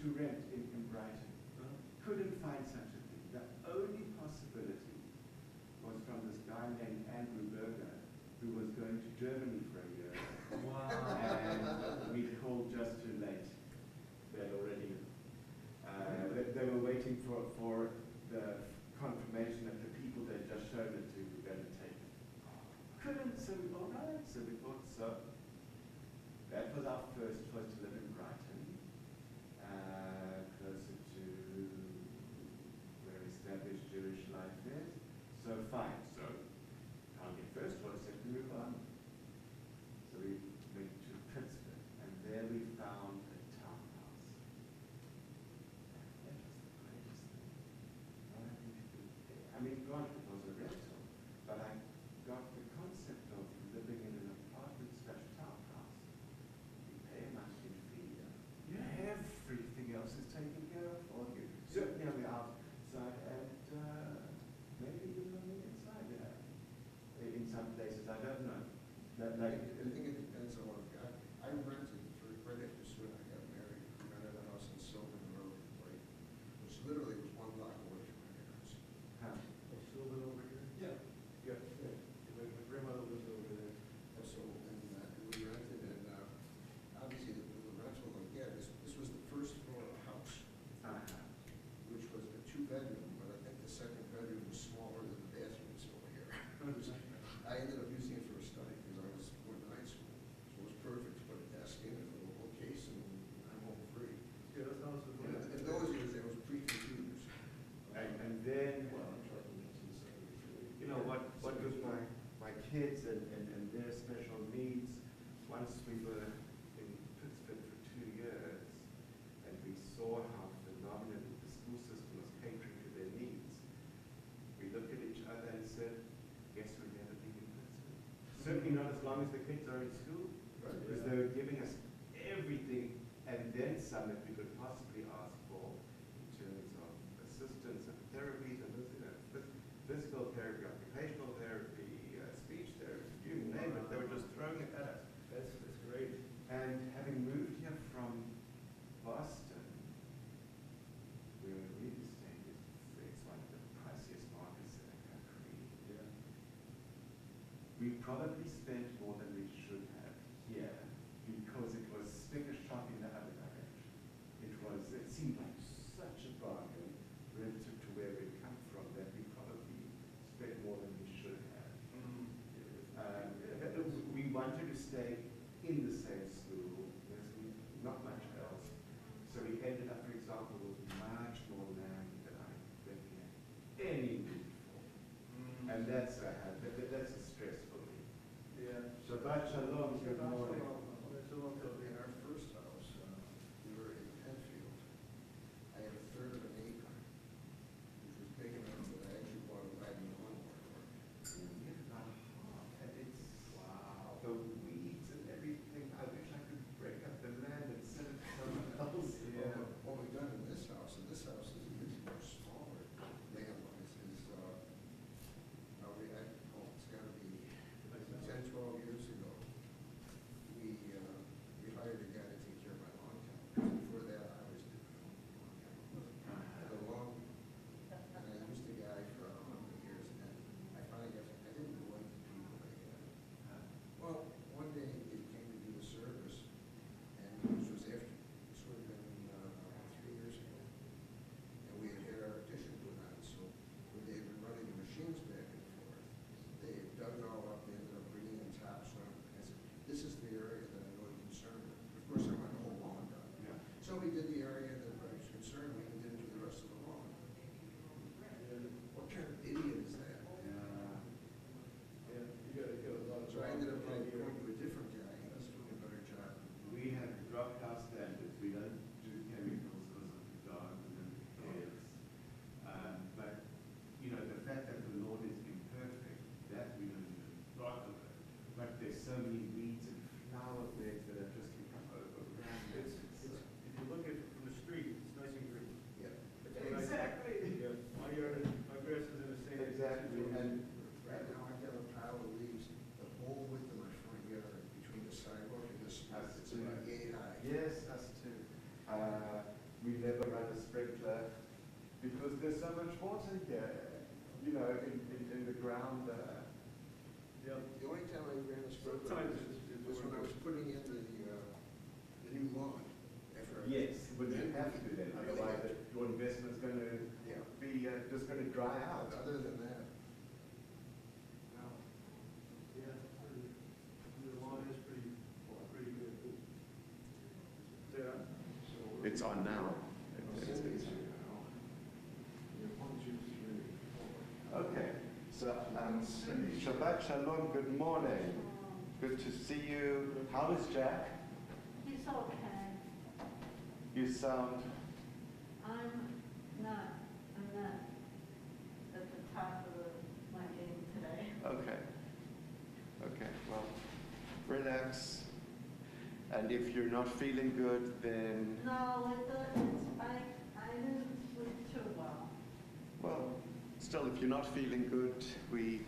to rent in Brighton. Couldn't find such a thing. The only possibility was from this guy named Andrew Berger, who was going to Germany for a year. Wow. And we called just too late. They'd already, they were waiting for the confirmation that the people they'd just shown it to were going to take it. Couldn't, so we, all right, so we thought so. That was our first choice to live in Brighton, closer to where established Jewish life is. So fine, so our first choice is to move on. So we went to Pittsburgh, and there we found a townhouse. That was the greatest thing. Not having to do, I mean, granted it was a rental, but I got the concept of living in an apartment/townhouse. You pay a monthly fee. Everything else is taken care of for you. Certainly on the outside, and maybe even on the inside. In some places, I don't know. I think it depends on what I rented for right after soon I got married. I rented a house in Sylvan Road, which literally was 1 block away from my parents. Huh. Sylvan over here? Yeah. Yeah. My grandmother lives over there. So, and we rented, and obviously the rental, this was the first floor of the house, which was a 2-bedroom, but I think the second bedroom was smaller than the bathrooms over here. I ended up using it for a study because I was going to night school, so it was perfect to put a desk in it with a little case, and I'm home free. Yeah, that sounds good. In those years, there was pre-computers. And then, Well, I'm talking 1973. you know, what with my kids and their special needs, once we were in Pittsburgh for 2 years, and we saw how phenomenally the school system was catering to their needs, we looked at each other and said, guess we'll never be in Pittsburgh. Certainly not as long as the kids are in school, because they were giving us everything and then some that we could possibly ask for in terms of assistance and therapies and physical therapy, occupational therapy, speech therapy, you name it. They were just throwing it at us. That's great. And having moved here from Boston, where real estate is one of the priciest markets in the country, we probably spent more than we should have here because it was sticker shock in the other direction. It seemed like such a bargain relative to where we'd come from that we probably spent more than we should have. We wanted to stay in the same school. There's not much else. So we ended up, for example, with much more land than I really had any need for. And that's a stress for me. Yeah. Shabbat shalom, good morning. In our first house, we were in Penfield. I had 1/3 of an acre, which was big enough that I actually bought a wagon lawnmower. We had about half, and it's the weeds and everything. I wish I could break up the land and send it to someone else. What we've done in this house is much smaller land-wise. It's got to be 10, 12 years ago. We hired a guy to take care of my lawn chemicals. Before that, I was doing the lawn chemicals. And I used the guy for a number of years, and then I finally I didn't like the people I had. Well, one day it came to do a service, and this was after, this would have been 3 years ago. And we had our addition put on, so when they had been running the machines back and forth, they had dug it all up, they ended up bringing in topsoil. I said, this is the area that I'm really concerned with. Of course, I want the whole lawn done. Yeah. So we did the area that I was concerned with and didn't do the rest of the lawn. What kind of idiot is that? Yeah, you got a lot of. So I ended up going to a different guy, and he's doing a better job. We have dropped our standards. We don't do chemicals because of the dogs and the kids. But, you know, the fact that the lawn is imperfect, that we don't even thought of it. But there's so many weeds and flower beds that have just become overrun. If you look at it from the street, we never run a sprinkler because there's so much water here, you know, in the ground. Yeah. The only time I ran a sprinkler Sometimes was when I was putting in the new lawn. After Yes, but you have to then, Really? otherwise your investment's going to Yeah. be just going to dry out. Other than that, Wow. Yeah, the lawn is pretty good. Yeah. So It's on now. Okay, so Shabbat Shalom, good morning. Good to see you. How is Jack? He's okay. You sound, I'm not at the top of my game today. okay, well, relax. And if you're not feeling good, then, No, I didn't sleep too well. well, still, if you're not feeling good, we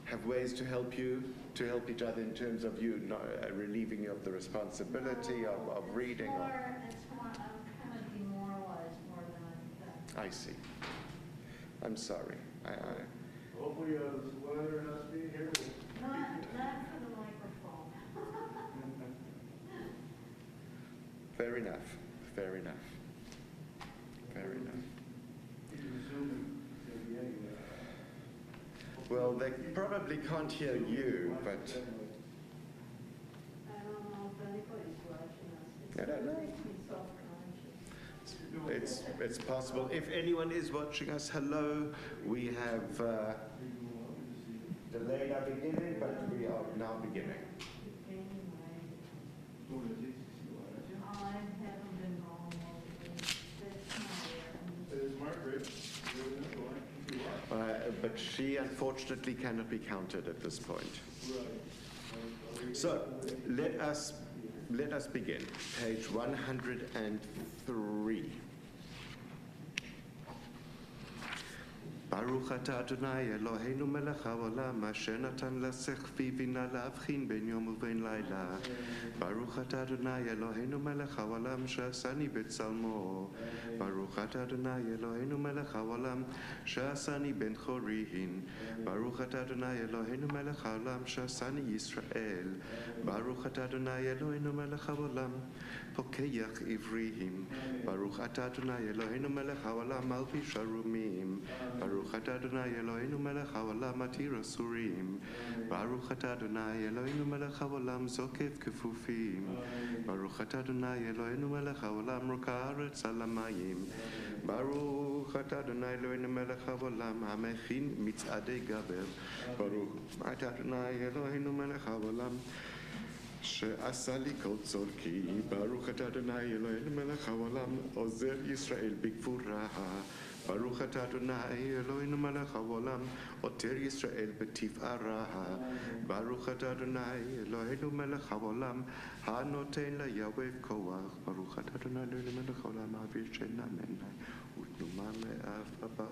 have ways to help you, to help each other in terms of you not, relieving you of the responsibility of reading. It's more, I'm kind of demoralized more than anything. I see. I'm sorry. Hopefully, this weather has to be here. Not for the microphone. Fair enough. Fair enough. Fair enough. Well, they probably can't hear you, but I don't know if anybody's watching us. I don't know. It makes me self-conscious. it's possible. If anyone is watching us, hello. We have delayed our beginning, but we are now beginning. I haven't been home all day. That's not There's Margaret. But she unfortunately cannot be counted at this point. Right. So let us begin. Page 103. ברוך אתה אדוני אלוהינו מלך העולם אשר נתן לשכפי בינה להבחין בין יום ובין לילה. ברוך אתה אדוני אלוהינו מלך העולם שעשני בצלמו. ברוך אתה אדוני אלוהינו מלך העולם שעשני בן חורין. ברוך אתה אדוני אלוהינו מלך העולם שעשני ישראל. ברוך אתה אדוני אלוהינו מלך העולם פוקח עבריים. ברוך אתה אדוני אלוהינו מלך העולם מלביש ערומים. ברוך אתה אדוני אלוהינו מלך העולם מתיר אסורים. ברוך אתה אדוני אלוהינו מלך העולם זוקף כפופים. ברוך אתה אדוני אלוהינו מלך העולם רוקע הארץ על המים. ברוך אתה אדוני אלוהינו מלך העולם המכין מצעדי גבר. ברוך אתה אדוני אלוהינו מלך העולם שעשה לי כל צורכי. ברוך אתה אדוני אלוהינו מלך העולם עוזר ישראל בגבורה. ברוך אתה אדוני אלוהינו מלך העולם עוטר ישראל בתפארה. ברוך אתה אדוני אלוהינו מלך העולם הנותן ליואב כוח. ברוך אתה אדוני אלוהינו מלך העולם האוויר שינה מעיני ותנומה מאף הבית.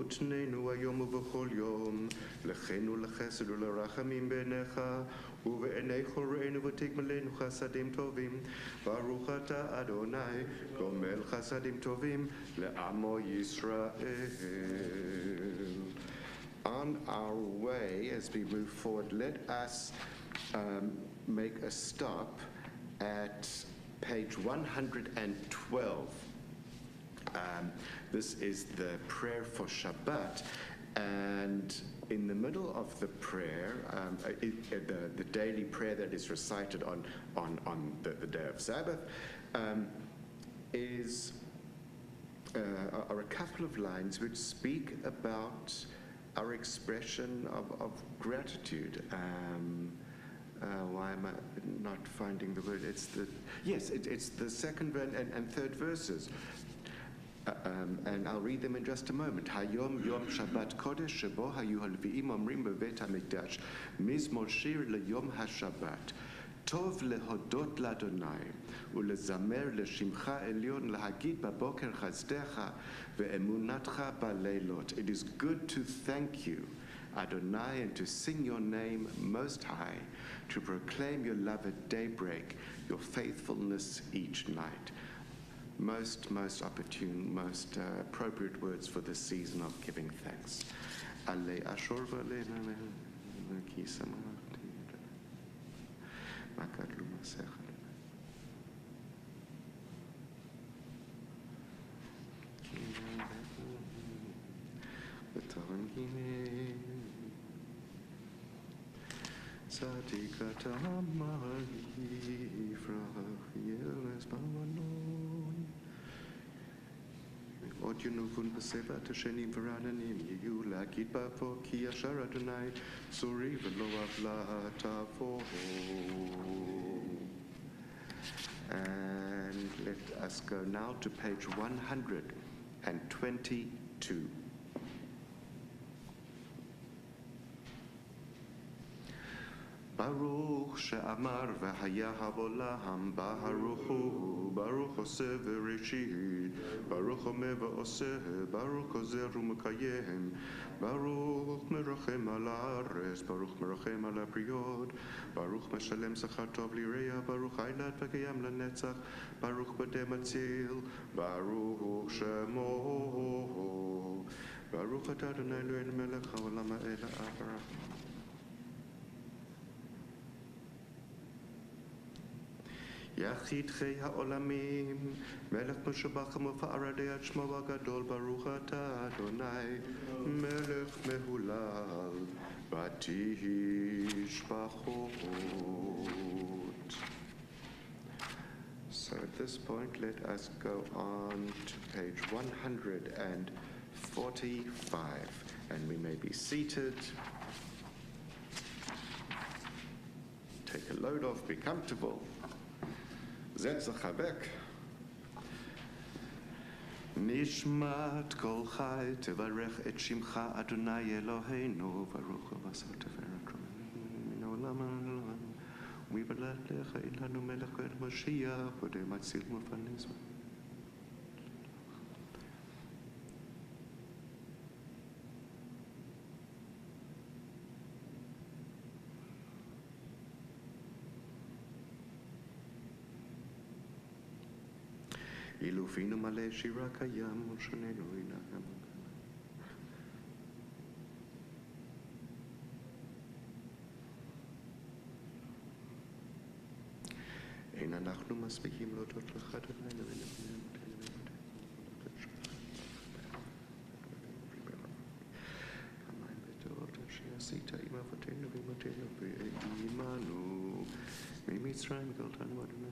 ותננו היום ובכל יום לכן ולחסד ולרחמים בעיניך ובעיני חורינו ותגמלנו חסדים טובים. ברוך אתה אדוני גומל חסדים טובים לעמו ישראל. On our way, as we move forward, let us make a stop at page 112. This is the prayer for Shabbat, and in the middle of the prayer, the daily prayer that is recited on the day of Sabbath, are a couple of lines which speak about our expression of gratitude. Why am I not finding the word? It's the second and third verses. And I'll read them in just a moment. Hayom Yom Shabbat Kodesh Shebo Hayu Halviim Omrim Bebet HaMikdash Mizmor Shir LeYom HaShabbat Tov lehodot l'Adonai ulezamer l'shimcha elyon lahagid baboker chazdecha ve'emunatcha baleilot. It is good to thank you Adonai, and to sing your name most high, to proclaim your love at daybreak, your faithfulness each night. Most opportune, most appropriate words for this season of giving thanks. Odjunukun beseva teshenim v'rananim yehu lakit ba'fo ki yashar Adonai suri v'lo avla tavo. And let us go now to page 122. Baruch she'amar v'haya ha'olam Baruch hu Baruch oseh v'reshit Baruch omeh v'oseh Baruch ozer u'mekayem Baruch merochem al haaretz Baruch merochem al habriot Baruch meshalem sachar tov lireya Baruch ha'ilad v'kayam lanetzach Baruch bodeh matzil Baruch shemo Baruch atah Adonai Eloheinu melech haolam ha'el ha'avarach. יחיד חי העולמים, מלך משבח ומפארדי עד שמו הגדול, ברוך אתה אדוני, מלך מהולל, ותשבחות. So at this point, let us go on to page 145, and we may be seated. Take a load off, be comfortable. Setz dich weg. Nishmat kol chai tevarech et shimcha Adonai Eloheinu Baruch v'asar teferet min haolam ha'olam u'mibalat lecha ilanu melech et Mashiach bodeh matzil u'mefanes. Ilufinu maleh shira kayam u'shanenu inagam. אין אנחנו מספיקים להודות לך אדוני ולנביאים. פעמיים בטוב שעשית עם אבותינו ואמותינו ועמנו ממצרים גאלתנו אדוני.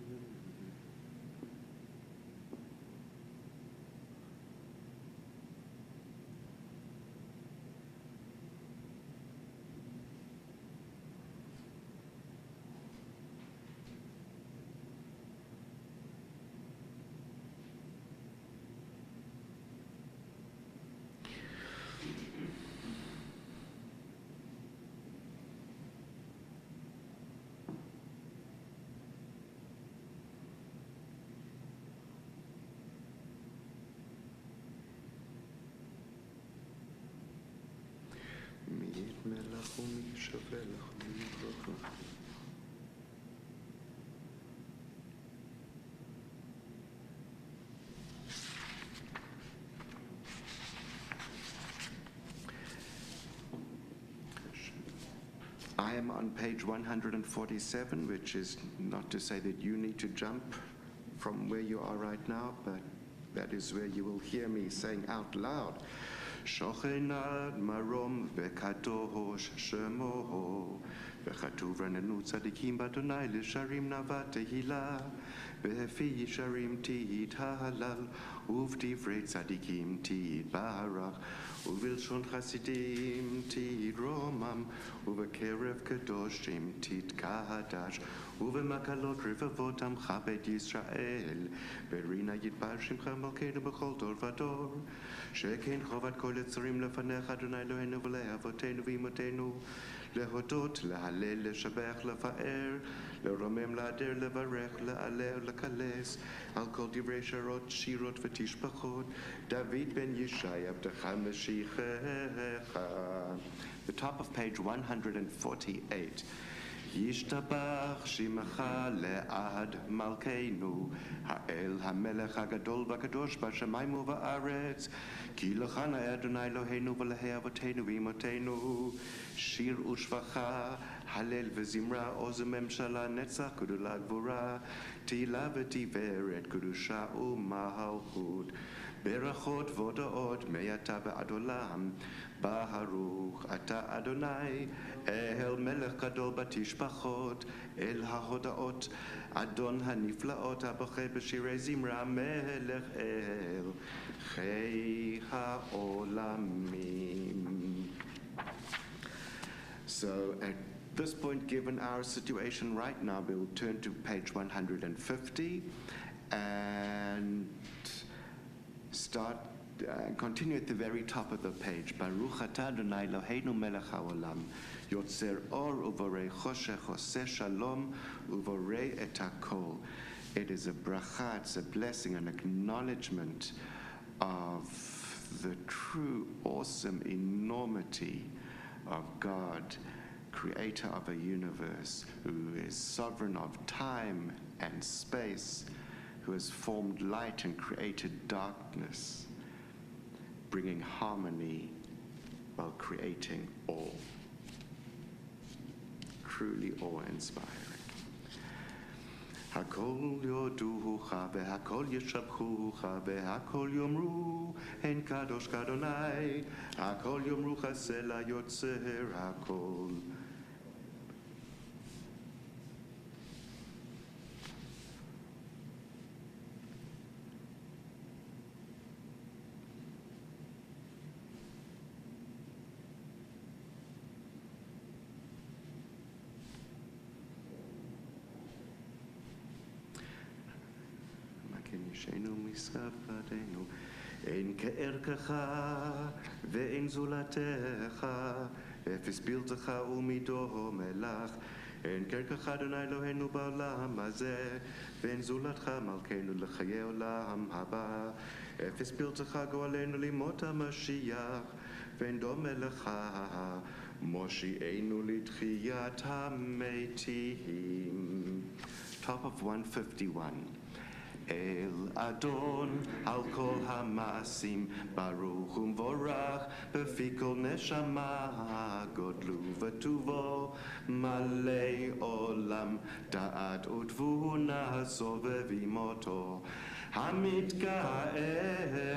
מלך ומי שווה לך ומי ברוך. I am on page 147, which is not to say that you need to jump from where you are right now, but that is where you will hear me saying out loud, שוכנד מרום וקדוש שמו וכתוב רננו צדיקים באדוני לשרים נאווה תהילה בפי ישרים תתהלל ובדברי צדיקים תתברך ובלשון חסידים תתרומם ובקרב קדושים תתקדש ובמקלות רבבות עמך בית ישראל ברינה יתברך שמך מלכנו בכל דור ודור שכן חובת כל יצרים לפניך אדוני אלוהינו ולאבותינו ואמותינו להודות, להלל, לשבח, לפאר, לרומם, להדר, לברך, לעלה ולקלס על כל דברי שירות ותהילה בתשפחות, דוד בן ישי עבדך משיחך. The top of page 148. ישתבח שמך לעד מלכנו, האל המלך הגדול והקדוש בשמיים ובארץ, כי לך נאה אדוני אלוהינו ולאלוהי אבותינו ואמותינו, שיר ושבחה, הלל וזמרה, עוז וממשלה, נצח גדולה גבורה, תהילה ותפארת, קדושה ומלכות, ברכות והודאות מעתה ועד עולם. ברוך אתה אדוני, אל מלך גדול בתשבחות, אל ההודאות, אדון הנפלאות הבוכה בשירי זמרה, מלך אל חי העולמים. So at this point, given our situation right now, we will turn to page 150 and start continue at the very top of the page. Baruch atah Adonai Eloheinu melech haolam, yotzer or uvorei choshech, oseh shalom, uvorei et hakol. It is a bracha, it's a blessing, an acknowledgement of the true, awesome enormity of God, creator of a universe, who is sovereign of time and space, who has formed light and created darkness, bringing harmony while creating awe. Truly awe-inspiring. Hakol yoducha ve'hakol yeshabchucha ve'hakol yomru en kadosh kadonai, hakol yomru chasela yotzer hakol. ישנו משרפתנו, אין כערכך ואין זולתך, אפס בלתך ומדומה לך, אין כערכך אדוני אלוהינו בעולם הזה, ואין זולתך מלכנו לחיי עולם הבא, אפס בלתך גואלנו לימות המשיח, ואין דומה לך, מושיענו לתחיית המתים. Top of 151. אל אדון על כל המעשים, ברוך ומבורך בפי כל נשמה, גודלו וטובו מלא עולם, דעת ותבונה סובבים אותו, המתגאה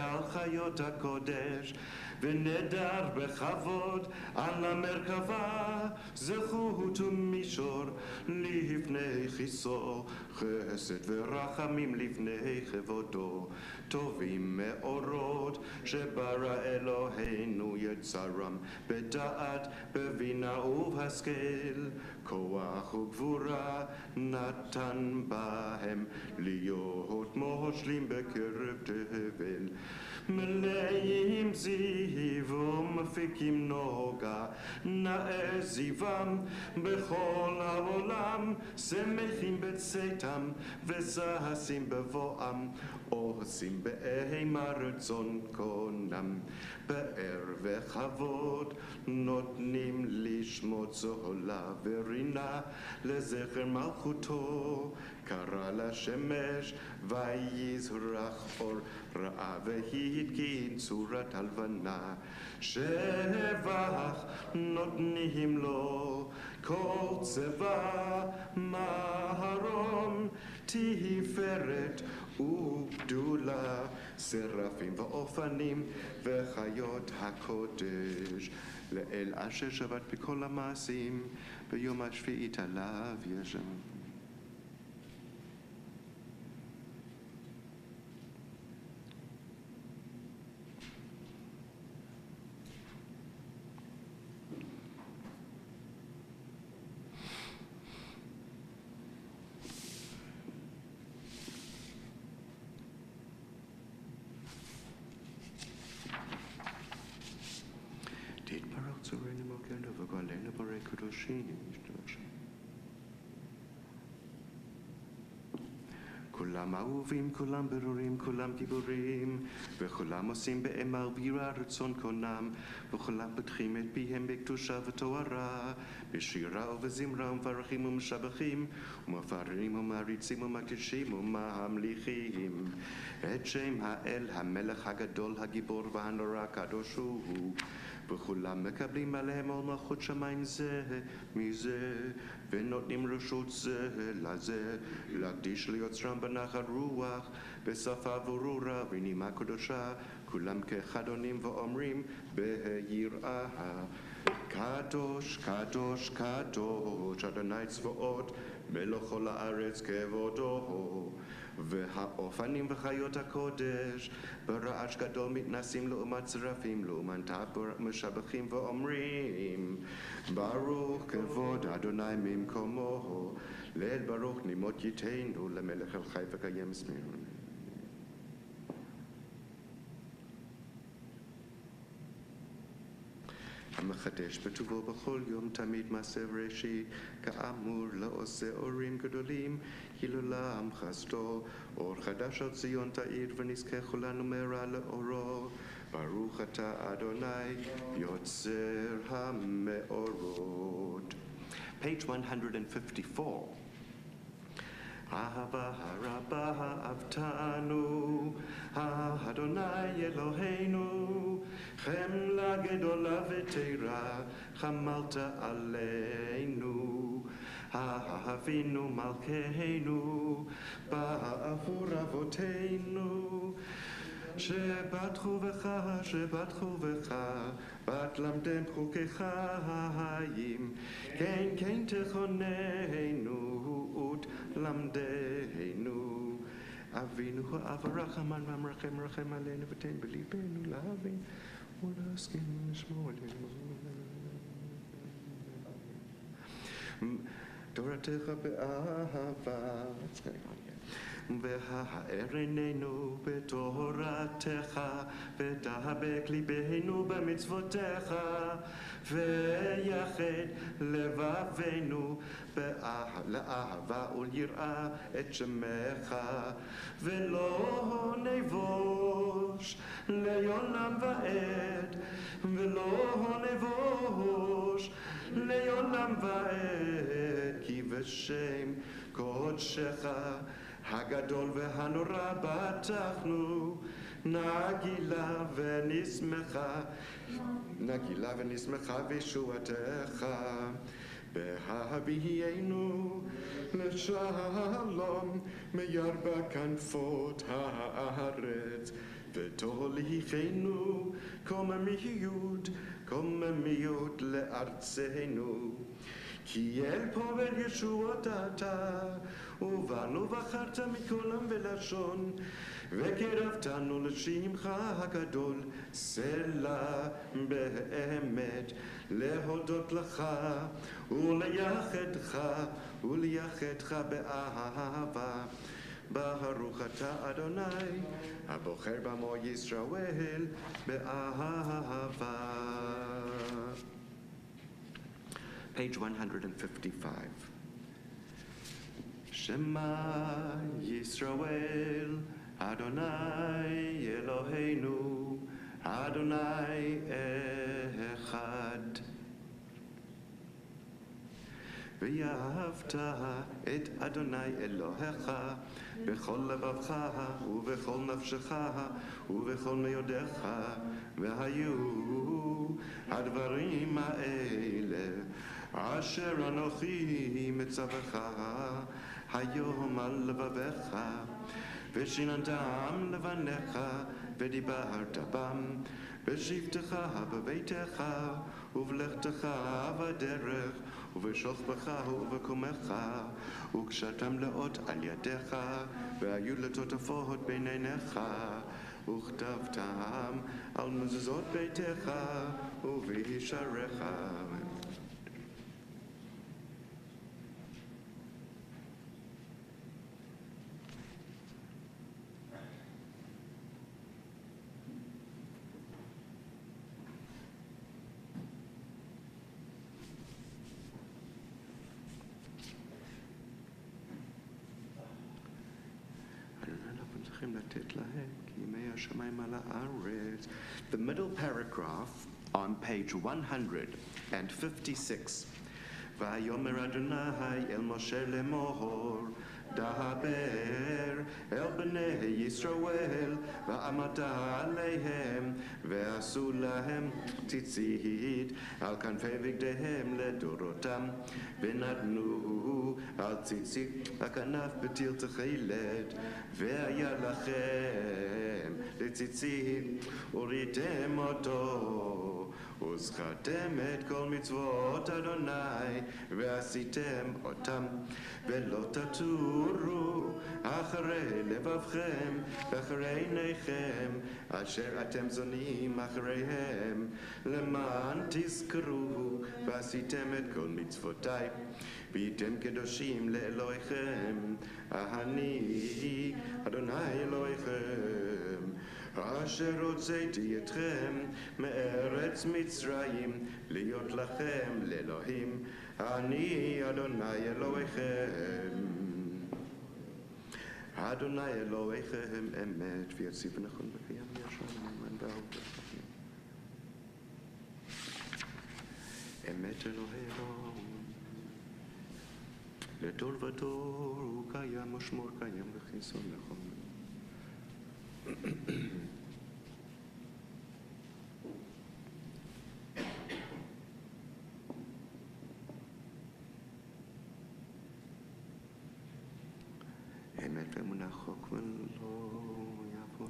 על חיות הקודש, ונדר בכבוד על המרכבה, זכות ומישור לפני חיסו, חסד ורחמים לפני כבודו, טובים מאורות שברא אלוהינו יצרם, בדעת, בבינה ובהשכל, כוח וגבורה נתן בהם, להיות מושלים בקרב תבל. מלאים זיו ומפיקים נוגה, נאה זיום בכל העולם, שמחים בצאתם וששים בבואם, עושים באימה רצון קונם, פאר וכבוד נותנים לשמות צהלה ורינה, לזכר מלכותו קרא לשמש ויזרח אור, ראה והתקין צורת הלבנה, שבח נותנים לו כל צבא מהרום, תפארת וגדולה, שרפים ואופנים וחיות הקודש, לאל אשר שבת בכל המעשים, ביום השביעית עליו ישם. כולם כולם אהובים, כולם ברורים, כולם גיבורים, וכולם עושים באמר בירה רצון קונם, וכולם פותחים את פיהם בקדושה ותוארה, בשירה ובזמרה ומברכים ומשבחים, ומפארים ומעריצים ומקדישים וממליכים. את שם האל, המלך הגדול, הגיבור והנורא, הקדוש הוא, וכולם מקבלים עליהם עול מלכות שמיים זה מזה, ונותנים רשות זה לזה, להקדיש ליוצרם בנחת רוח, בשפה ברורה ונימה קדושה, כולם כאחד עונים ואומרים ביראה. קדוש, קדוש, קדוש, אדוני צבאות, מלך כל הארץ כבודו. והאופנים וחיות הקודש ברעש גדול מתנסים לעומת צרפים, לעומת משבחים ואומרים ברוך כבוד אדוני ממקומו, ליל ברוך נימות ייתנו למלך אל חי וקיים סמירון. המחדש בטובו בכל יום תמיד מעשה ראשית, כאמור לעושה אורים גדולים, הילולה חסדו, אור חדש על ציון תאיר ונזכה כולנו מהרה לאורו. ברוך אתה אדוני יוצר המאורות. Page 154. אהבה הרבה אהבתנו, אדוני אלוהינו, חמלה גדולה ותורה חמלת עלינו. אהבינו מלכנו בעבור אבותינו, שבטחו בך, שבטחו בך, בת למדם חוקיך חיים, כן כן תכוננו ותלמדנו. אבינו האב הרחמן והמרחם רחם עלינו ותן בליבנו להבין ולהסכים לשמור עלינו. תורתך באהבה והאר עינינו בתורתך, ותחבק ליבנו במצוותיך, ויחד לבבינו לאהבה וליראה את שמך, ולא נבוש לעולם ועד, ולא נבוש לעולם ועד, כי בשם קודשך הגדול והנורא בטחנו, נגילה ונשמחה בישועתך, בהביאנו לשלום מירבע כנפות הארץ, ותוליכנו קוממיות לארצנו. כי אל פה אל ישועות אתה, ובנו בחרת מכל עם ולשון, וקרבתנו לשמך הגדול, סלע באמת להודות לך ולייחדך באהבה. ברוך אתה אדוני הבוחר בעמו ישראל באהבה. Page 155. Shema Yisrael, Adonai Eloheinu, Adonai Echad. ואהבת את אדוני אלוהיך בכל לבבך ובכל נפשך ובכל מאודיך, והיו הדברים האלה אשר אנוכי מצווך היום על לבביך, ושיננתם לבניך ודיברת בם בשבתך בביתך ובלכתך בדרך ובשוכבך ובקומך, וקשרתם לאות על ידיך והיו לטוטפות בין עיניך, וכתבתם על מזוזות ביתך ובשעריך. צריכים לתת להם, כי ימי השמיים על הארץ. The middle paragraph on page 156. ויאמר אדוני אל משה לאמור, דבר אל בני ישראל, ועמדת עליהם, ועשו להם ציצית על כנפי בגדיהם לדורותם, ונתנו על ציצית הכנף בטיל תכלת, והיה לכם לציצית, וריתם אותו, וזכרתם את כל מצוות אדוני, ועשיתם אותם, ולא תטורו אחרי לבבכם, ואחרי עיניכם, אשר אתם זונים אחריהם, למען תזכרו, ועשיתם את כל מצוותיי, והייתם קדושים לאלוהיכם, אני אדוני אלוהיכם, אשר הוצאתי אתכם מארץ מצרים, להיות לכם לאלוהים, אני אדוני אלוהיכם. אדוני אלוהיכם אמת, ויציב נכון וקיים ישר למען בעובדות. אמת אלוהינו, לדור ודור הוא קיים ושמור קיים וחיסון נכון. אמת ואמונה חוק ולא יעבור.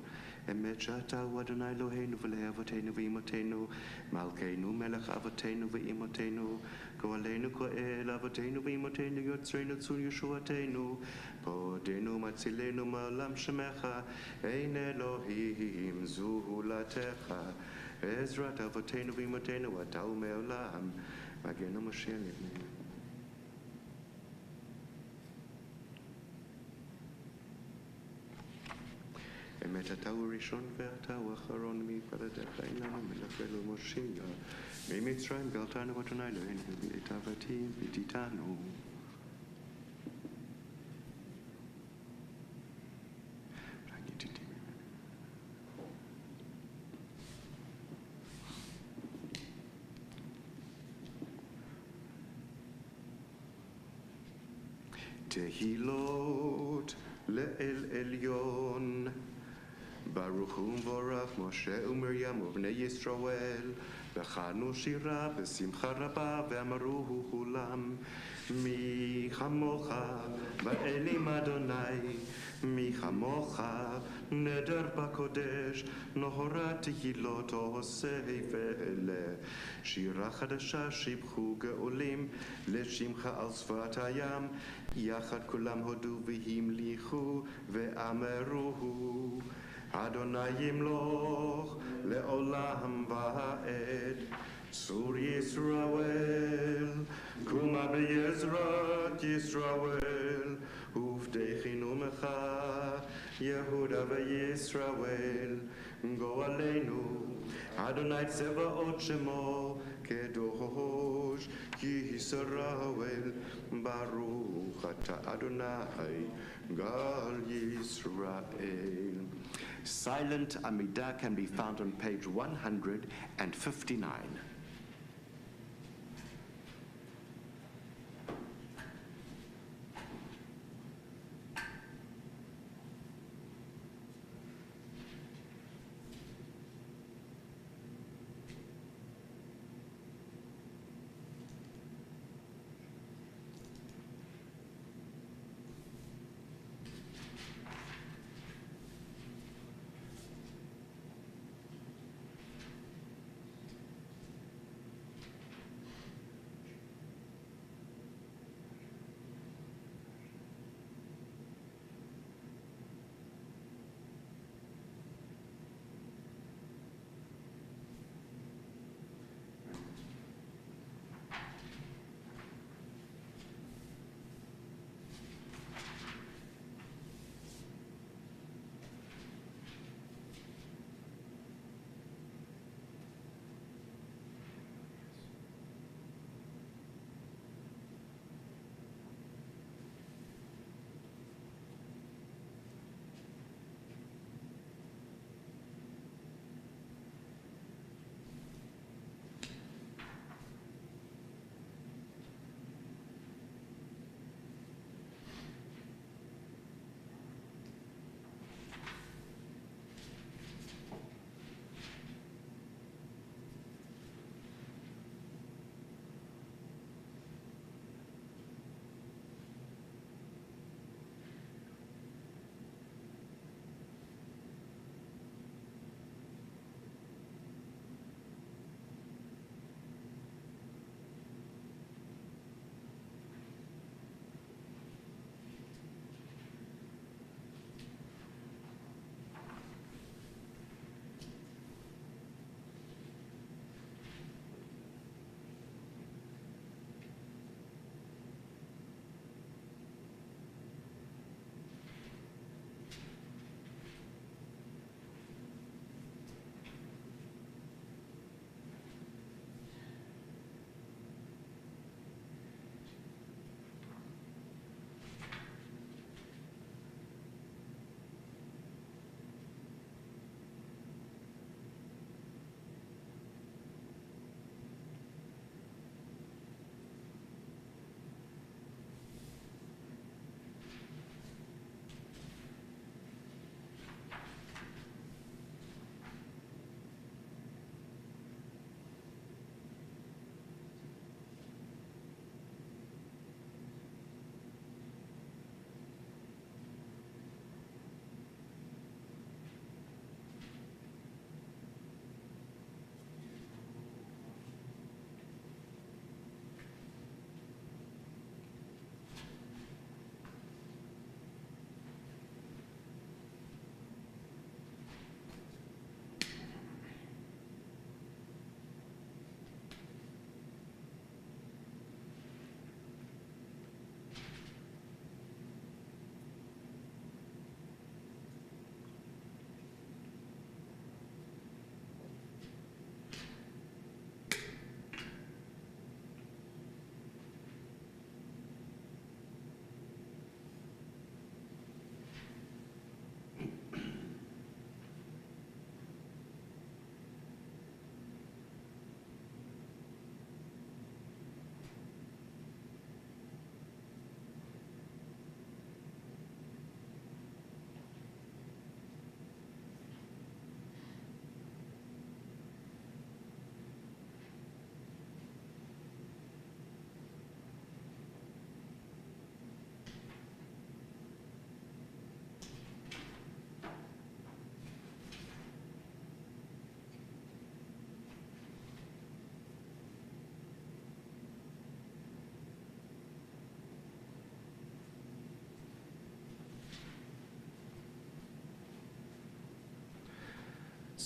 אמת שאתה הוא אדוני אלוהינו ולאבותינו ואמותינו, מלכנו מלך אבותינו ואמותינו, גואלנו גואל אבותינו ואמותינו, יוצרנו צור ישועתנו, פודנו מצילנו מעולם שמך, אין אלוהים זולתך, עזרת אבותינו ואמותינו אתה ומעולם, מגן ומשיח לבנינו. אמת אתה הוא ראשון ואתה הוא אחרון, מפלדך אין לנו מלך ולא מושיע, ממצרים גאלתנו אדוני אלוהינו בעת עבדים ותיתנו. תהילות לאל עליון, ברוך ומבורך משה ומרים ובני ישראל, וחנו שירה בשמחה רבה ואמרו כולם, מי כמוך באלים אדוני, מי כמוך נדר בקודש, נהורת תהילות עושה פלא, שירה חדשה שיבחו גאולים לשמך על שפת הים, יחד כולם הודו והמליכו ואמרו, אדוני ימלוך לעולם ועד. צור ישראל, קומה בעזרת ישראל, ובדחנו ממך, יהודה וישראל, גואלנו, אדוני צבאות שמו, קדוש ישראל, ברוך אתה אדוני, גל ישראל. Silent Amidah can be found on page 159.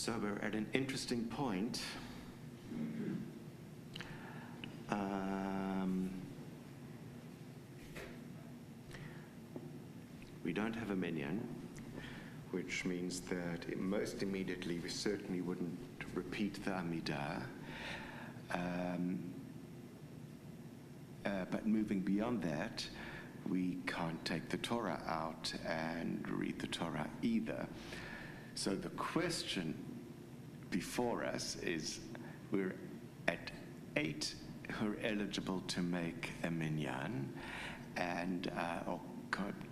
So we're at an interesting point. We don't have a minyan, which means that most immediately we certainly wouldn't repeat the Amidah. But moving beyond that, we can't take the Torah out and read the Torah either. So the question before us is, we're at 8 who are eligible to make a minyan and or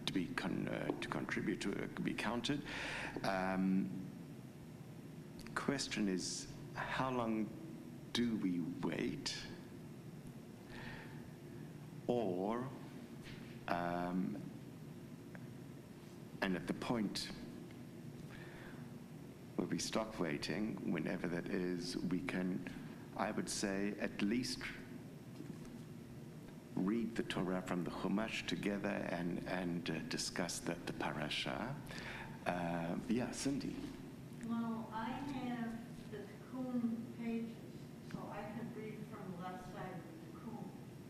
to contribute to be counted. Question is, how long do we wait? Or, and at the point where we stop waiting, whenever that is, we can, I would say, at least read the Torah from the Chumash together and discuss the parasha. Yeah, Cindy. Well, I have the Tikkun pages, so I can read from the left side of the Tikkun.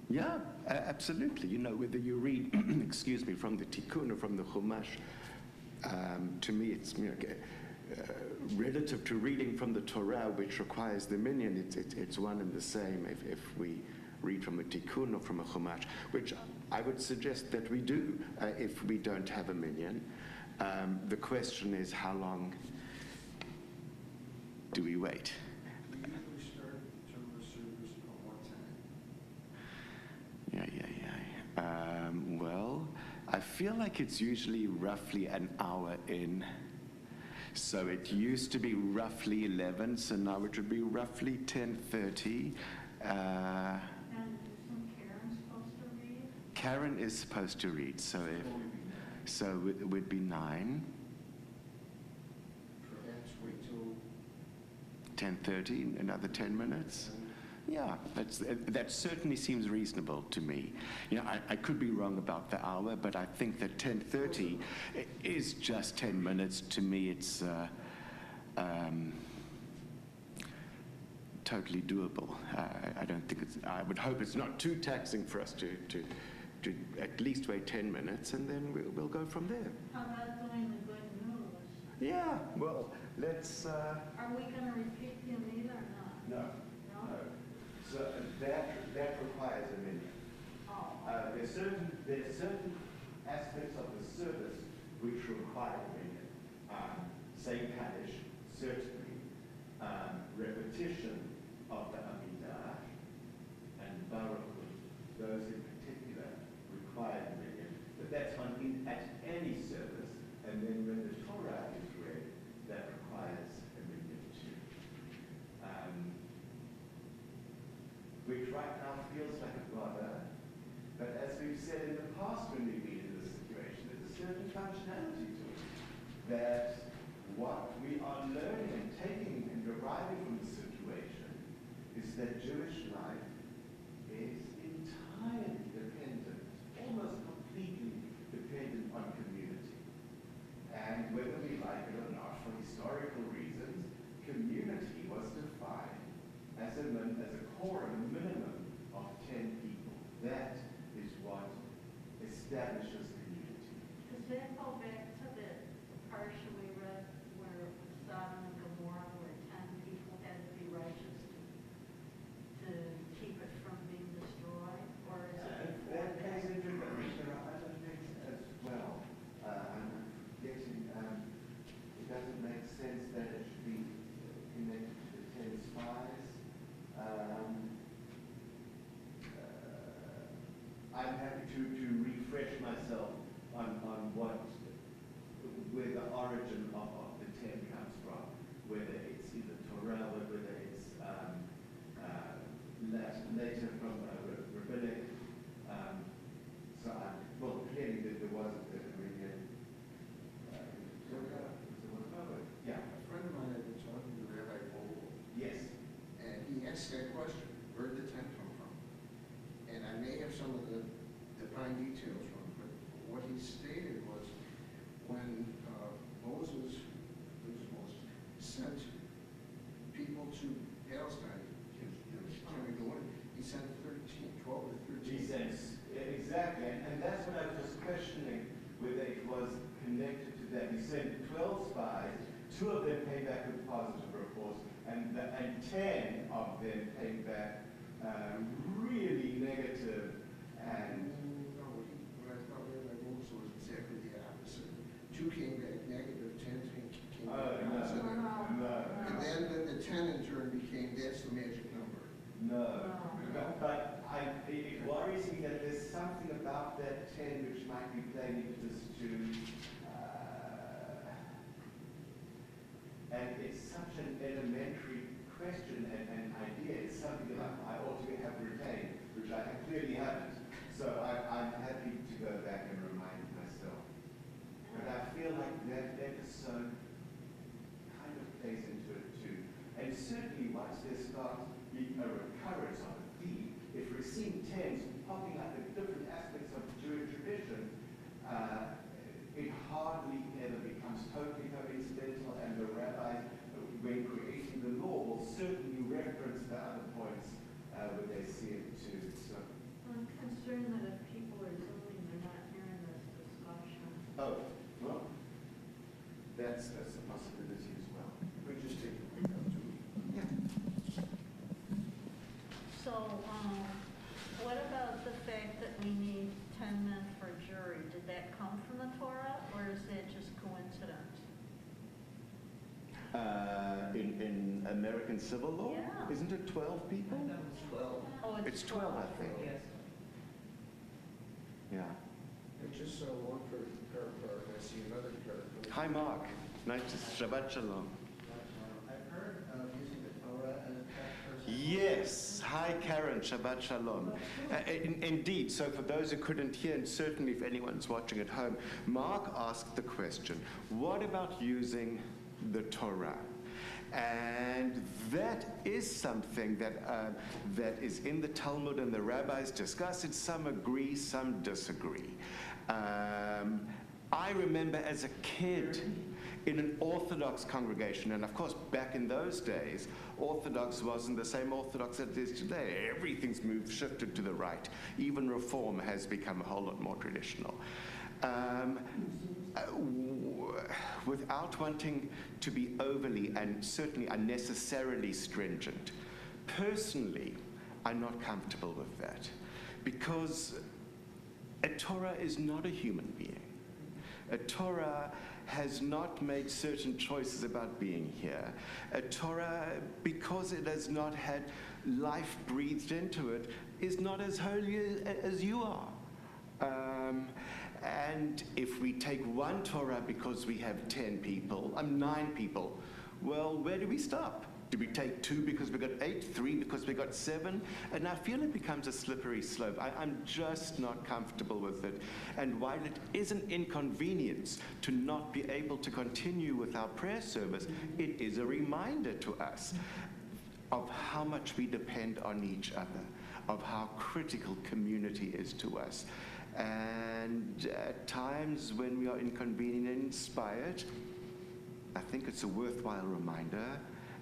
Yeah, absolutely. You know, whether you read, excuse me, from the Tikkun or from the Chumash, to me it's, you know, relative to reading from the Torah, which requires the minyan, it's one and the same if we read from a Tikkun or from a Chumash, which I would suggest that we do if we don't have a minyan. The question is, how long do we wait? We usually start Torah service at what time? Yeah. Well, I feel like it's usually roughly an hour in. So it used to be roughly 11, so now it would be roughly 10:30. And isn't Karen supposed to read? Karen is supposed to read, so it would be 9. Perhaps wait till 10:30, another 10 minutes. Yeah, that certainly seems reasonable to me. You know, I could be wrong about the hour, but I think that 10:30 is just 10 minutes. To me, it's totally doable. I don't think it's. I would hope it's not too taxing for us to at least wait 10 minutes, and then we'll go from there. How about doing the good news? Yeah. Well, let's. Are we going to repeat the Amidah or not? No. No? So that requires a minyan. Oh. There are certain aspects of the service which require a minyan. Say Kaddish, certainly. Repetition of the Amidah and Baruch, those in particular require a minyan. But that's one in at any service. And then when the Torah is read, that requires a minyan too. Which right now feels like a bother, but as we've said in the past when we've been in this situation, there's a certain functionality to it, that what we are learning and taking and deriving from the situation is that Jewish life is entirely dependent, almost completely dependent on community. And whether we like it or not, for historical reasons, community was defined as a core, a minimum of 10 people. That is what establishes community. Does that go back to the parsha we read where it was Sodom and Gomorrah, where 10 people had to be righteous to keep it from being destroyed? Or is it before That that? plays into it. There are other things as well. I'm forgetting, it doesn't make sense that it should be connected to the 10 spies. I'm happy to refresh myself on where the origin of the 10 comes from, whether it's in the Torah, whether it's later from rabbinic. Well, clearly there wasn't a minyan. Yeah. a friend of mine had been talking to Rabbi Vogel, Yes. and he asked that question, where did the tent come from? And I may have some of the fine details wrong, but what he stated was when Moses sent that he sent 12 spies. 2 of them came back with positive reports, and 10 of them came back really negative. And No, when I thought we had rules, it was exactly the opposite. 2 came back negative, 10 came back positive. no. And then the 10 in turn became, that's the magic number. No. But it worries me that there's something about that 10 which might be playing into this too. And it's such an elementary question and idea. It's something that I ought to have retained, which I clearly haven't. So I'm happy to go back and remind myself. But I feel like that episode kind of plays into it too. And certainly once there starts being a recurrence of a theme, if we're seeing 10s popping up in different aspects of Jewish tradition, it hardly ever becomes totally coincidental, and the rabbis, when creating the law, will certainly reference the other points where they see it too. So. I'm concerned that if people are zooming, they're not hearing this discussion. Oh, well, that's a possibility as well. We just take it right out to Yeah. So, what about the fact that we need 10 men for jury? Did that come from the Torah, or is that just coincidence? In American civil law? Yeah. Isn't it 12 people? 12. Oh, It's 12, I think. Yes. Yeah. I just saw one card, I see another card. Hi, Mark. Nice to Shabbat Shalom. I've heard of using the Torah as a test person. Yes. Hi, Karen. Shabbat Shalom. Indeed. So for those who couldn't hear, and certainly if anyone's watching at home, Mark asked the question, what about using the Torah? And that is something that is in the Talmud, and the rabbis discuss it. Some agree, some disagree. I remember as a kid in an Orthodox congregation, and of course back in those days, Orthodox wasn't the same Orthodox that it is today. Everything's shifted to the right. Even Reform has become a whole lot more traditional. Without wanting to be overly and certainly unnecessarily stringent, personally, I'm not comfortable with that, because a Torah is not a human being. A Torah has not made certain choices about being here. A Torah, because it has not had life breathed into it, is not as holy as you are. And if we take one Torah because we have 10 people, 9 people, well, where do we stop? Do we take 2 because we got 8, 3 because we got 7? And I feel it becomes a slippery slope. I'm just not comfortable with it. And while it is an inconvenience to not be able to continue with our prayer service, it is a reminder to us of how much we depend on each other, of how critical community is to us. And at times when we are inconvenient and inspired, I think it's a worthwhile reminder.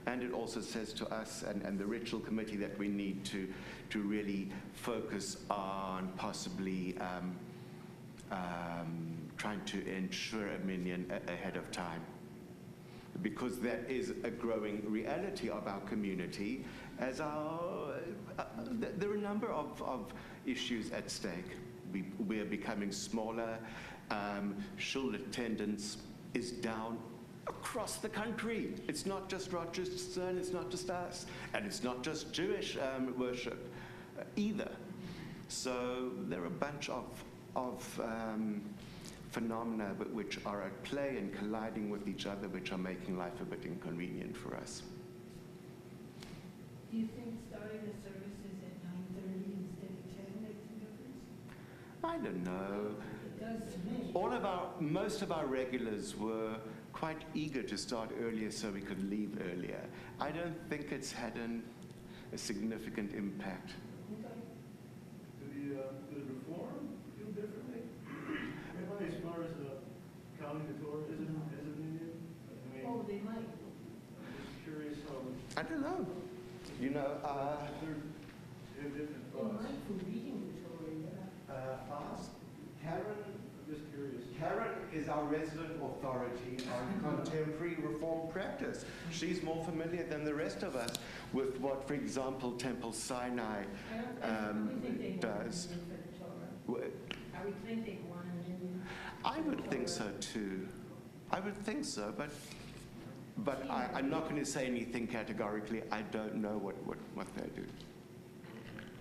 And it also says to us and the ritual committee that we need to really focus on possibly trying to ensure a minyan ahead of time. Because that is a growing reality of our community, as there are a number of issues at stake. We are becoming smaller. Shul attendance is down across the country. It's not just Rochester, and it's not just us, and it's not just Jewish worship either. So there are a bunch of phenomena which are at play and colliding with each other, which are making life a bit inconvenient for us. Do you think starting the services at 9:30 instead of 10 makes a difference? I don't know. It does to me. Most of our regulars were quite eager to start earlier so we could leave earlier. I don't think it's had a significant impact. Okay. Did the reform feel differently? As far as counting the Torah as a minion? I mean, Oh, they might. I'm just curious how I don't know. You know, they're different They thoughts. might for reading the Torah, yeah. ask Karen. I'm just curious. Karen is is our resident authority on contemporary Reform practice. She's more familiar than the rest of us with what, for example, Temple Sinai does. I would think they want an Indian. I would think so too. I would think so, but I'm not going to say anything categorically. I don't know what they do.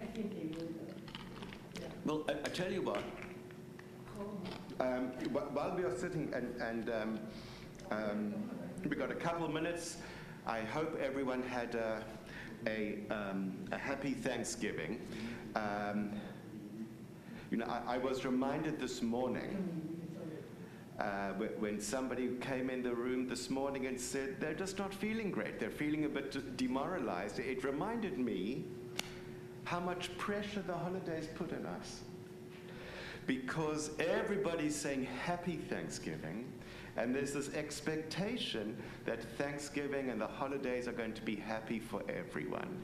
I think they would, though. Yeah. Well, I tell you what. While we are sitting and we've got a couple of minutes, I hope everyone had a happy Thanksgiving. I was reminded this morning when somebody came in the room this morning and said they're just not feeling great. They're feeling a bit demoralized. It reminded me how much pressure the holidays put on us. Because everybody's saying happy Thanksgiving, and there's this expectation that Thanksgiving and the holidays are going to be happy for everyone.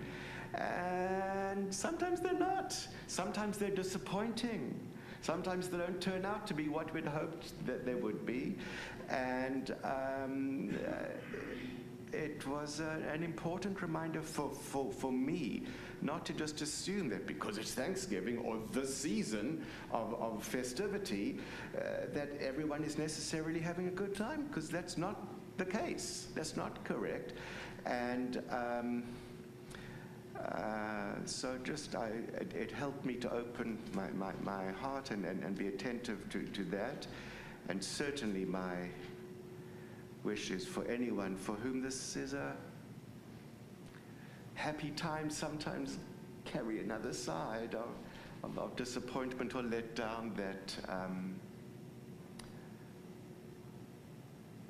And sometimes they're not. Sometimes they're disappointing. Sometimes they don't turn out to be what we'd hoped that they would be. And it was an important reminder for me not to just assume that because it's Thanksgiving or the season of festivity that everyone is necessarily having a good time, because that's not the case. That's not correct. And so just it helped me to open my heart and be attentive to that. And certainly my wish is for anyone for whom this is a happy time sometimes carry another side of disappointment or letdown, that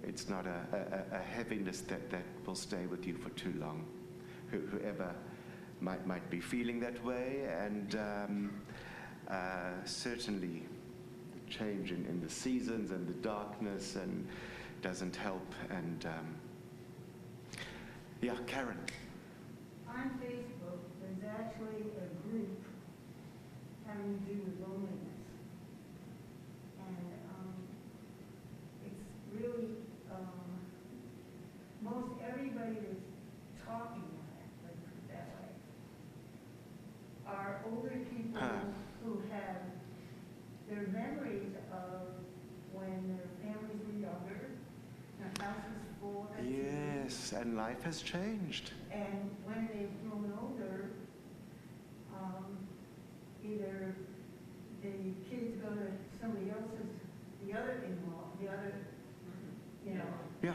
it's not a heaviness that will stay with you for too long. Whoever might be feeling that way, and certainly change in the seasons and the darkness and doesn't help. And yeah, Karen. On Facebook, there's actually a group having to do with loneliness. And it's really, most everybody that's talking on it, let's put it that way, are older people who have their memories of when their families were younger, their house was full. Yes, and life has changed. And when they've grown older, either the kids go to somebody else's, the other in-law, the other, you know. Yeah.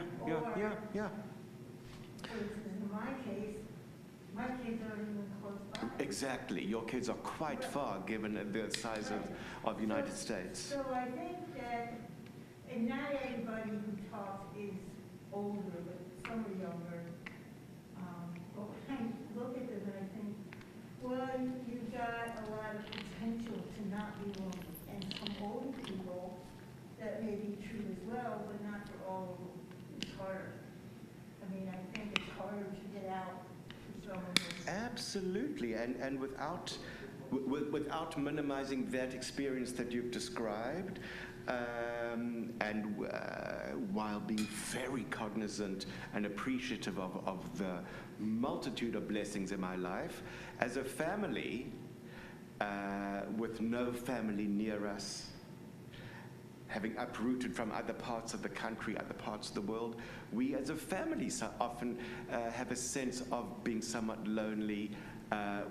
For instance, in my case, my kids aren't even close by. Exactly. Your kids are quite far given the size of the United States. So I think that, and not everybody who talks is older, but some are younger. But when I look at them and I think, well, you've got a lot of potential to not be lonely. And some old people, that may be true as well, but not for all of them. It's harder. I mean, I think it's harder to get out for some of them. Absolutely, and without minimizing that experience that you've described, and while being very cognizant and appreciative of the multitude of blessings in my life, as a family, with no family near us, having uprooted from other parts of the country, other parts of the world, we as a family so often have a sense of being somewhat lonely,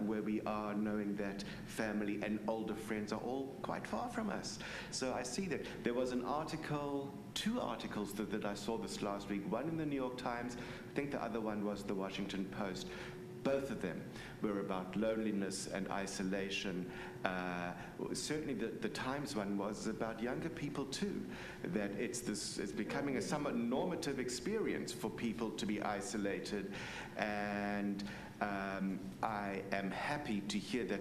where we are, knowing that family and older friends are all quite far from us. So I see that. There was an article, two articles that I saw this last week, one in the New York Times, I think the other one was the Washington Post. Both of them were about loneliness and isolation. Certainly the Times one was about younger people too, that it's becoming a somewhat normative experience for people to be isolated. And I am happy to hear that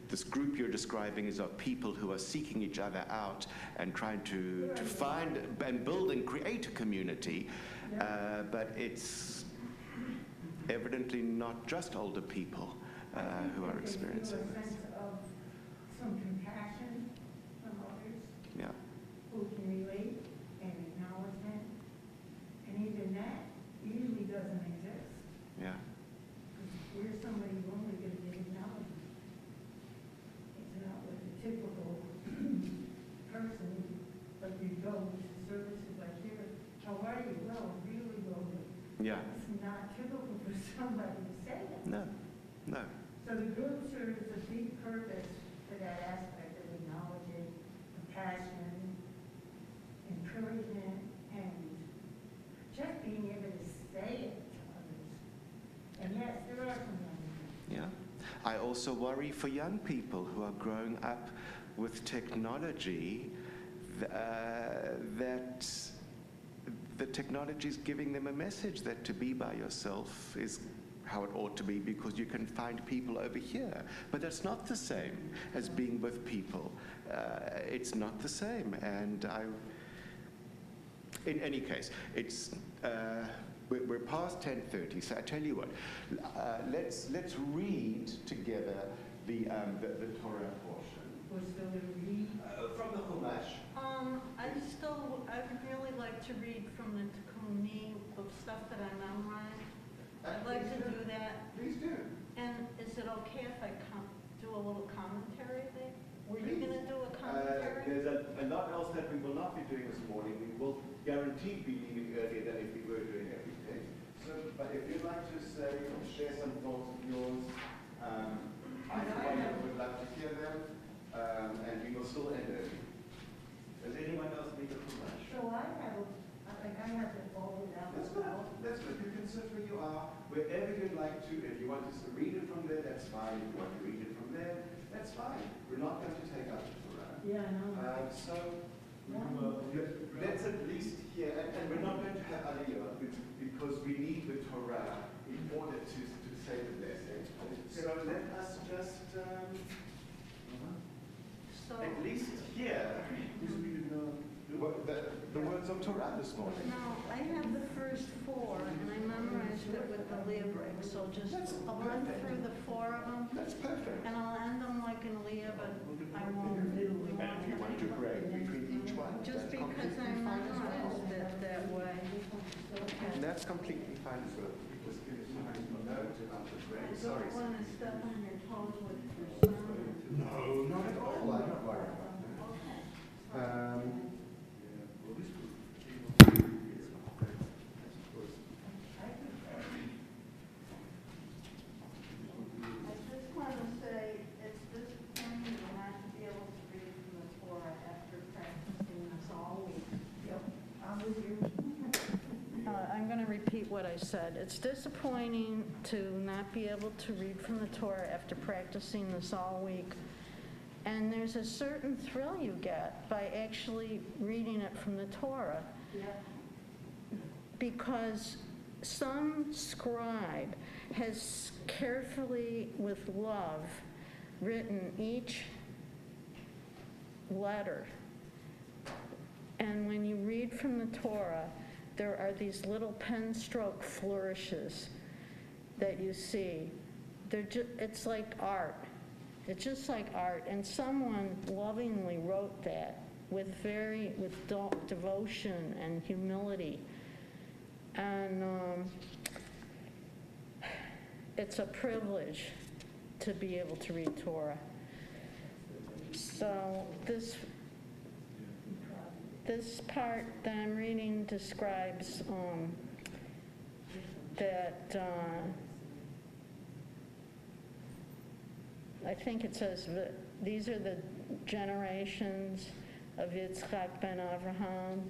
this group you're describing is of people who are seeking each other out and trying to find and build and create a community. But it's evidently not just older people who are experiencing a this. sense of some compassion from others Yeah. who can relate. nobody to say it. No, no. So the group serves a big purpose for that aspect of acknowledging compassion, encouragement, and just being able to say it to others. And yes, there are some young people. Yeah. I also worry for young people who are growing up with technology that the technology is giving them a message that to be by yourself is how it ought to be because you can find people over here. But that's not the same as being with people. It's not the same. And in any case, it's we're past 10:30. So I tell you what, let's read together the Torah portion Was still to read. from the Chumash. I would really like to read from the Tikkuni of stuff that I memorized. I'd like to do that. Please do. And is it okay if I do a little commentary there? Were you going to do a commentary? There's a lot else that we will not be doing this morning. We will guaranteed be leaving earlier than if we were doing everything. So, but if you'd like to share some thoughts of yours, I would love to hear them, and we will still end early. Does anyone else need a Chumash? So I have to fold it out. That's good. That's good. You can sit where you are, wherever you'd like to. If you want us to read it from there, that's fine. If you want to read it from there, that's fine. We're not going to take out the Torah. Yeah, I know. So let's at least hear, and we're not going to have Aliyah because we need the Torah in order to say the blessing. So let us just at least hear the words of Torah this morning. No, I have the first four, and I memorized it with the Leah break, so I'll run through the four of them, That's perfect. and I'll end them like in Leah, but I won't. And if you want to break between each one, Just that's because I completely fine as well. memorized it that way. Okay. That's completely fine as well. Because give us time to note about the break. I Sorry. don't want to step on your toes with your sermon. No, not at all. I don't worry about that. Okay. I just want to say it's disappointing not to be able to read from the Torah after practicing this all week. I'm with you. I'm going to repeat what I said. It's disappointing to not be able to read from the Torah after practicing this all week. And there's a certain thrill you get by actually reading it from the Torah. Yeah. Because some scribe has carefully, with love, written each letter. And when you read from the Torah, there are these little pen stroke flourishes that you see. It's like art. It's just like art. And someone lovingly wrote that with devotion and humility. And it's a privilege to be able to read Torah. So this part that I'm reading describes that I think it says that these are the generations of Yitzchak ben Avraham,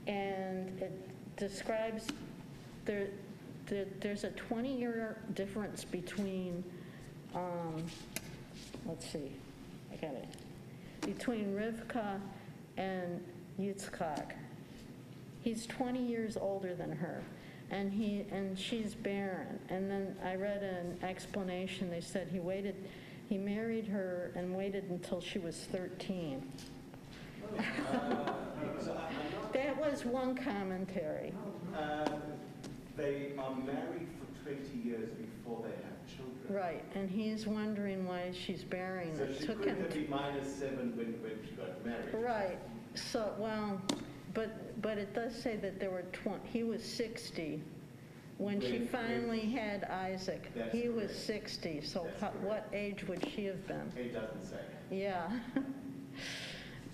and it describes there's a 20-year difference between, let's see, I got it, between Rivka and Yitzchak. He's 20 years older than her, and she's barren. And then I read an explanation. They said he married her and waited until she was 13. That was one commentary. They are married for 20 years before they have children. Right, and he's wondering why she's barren. So It she took couldn't him have been -7 when she got married. Right. So, well, but it does say that there were he was 60 when she finally had Isaac. He was 60. So what age would she have been? It doesn't say. Yeah.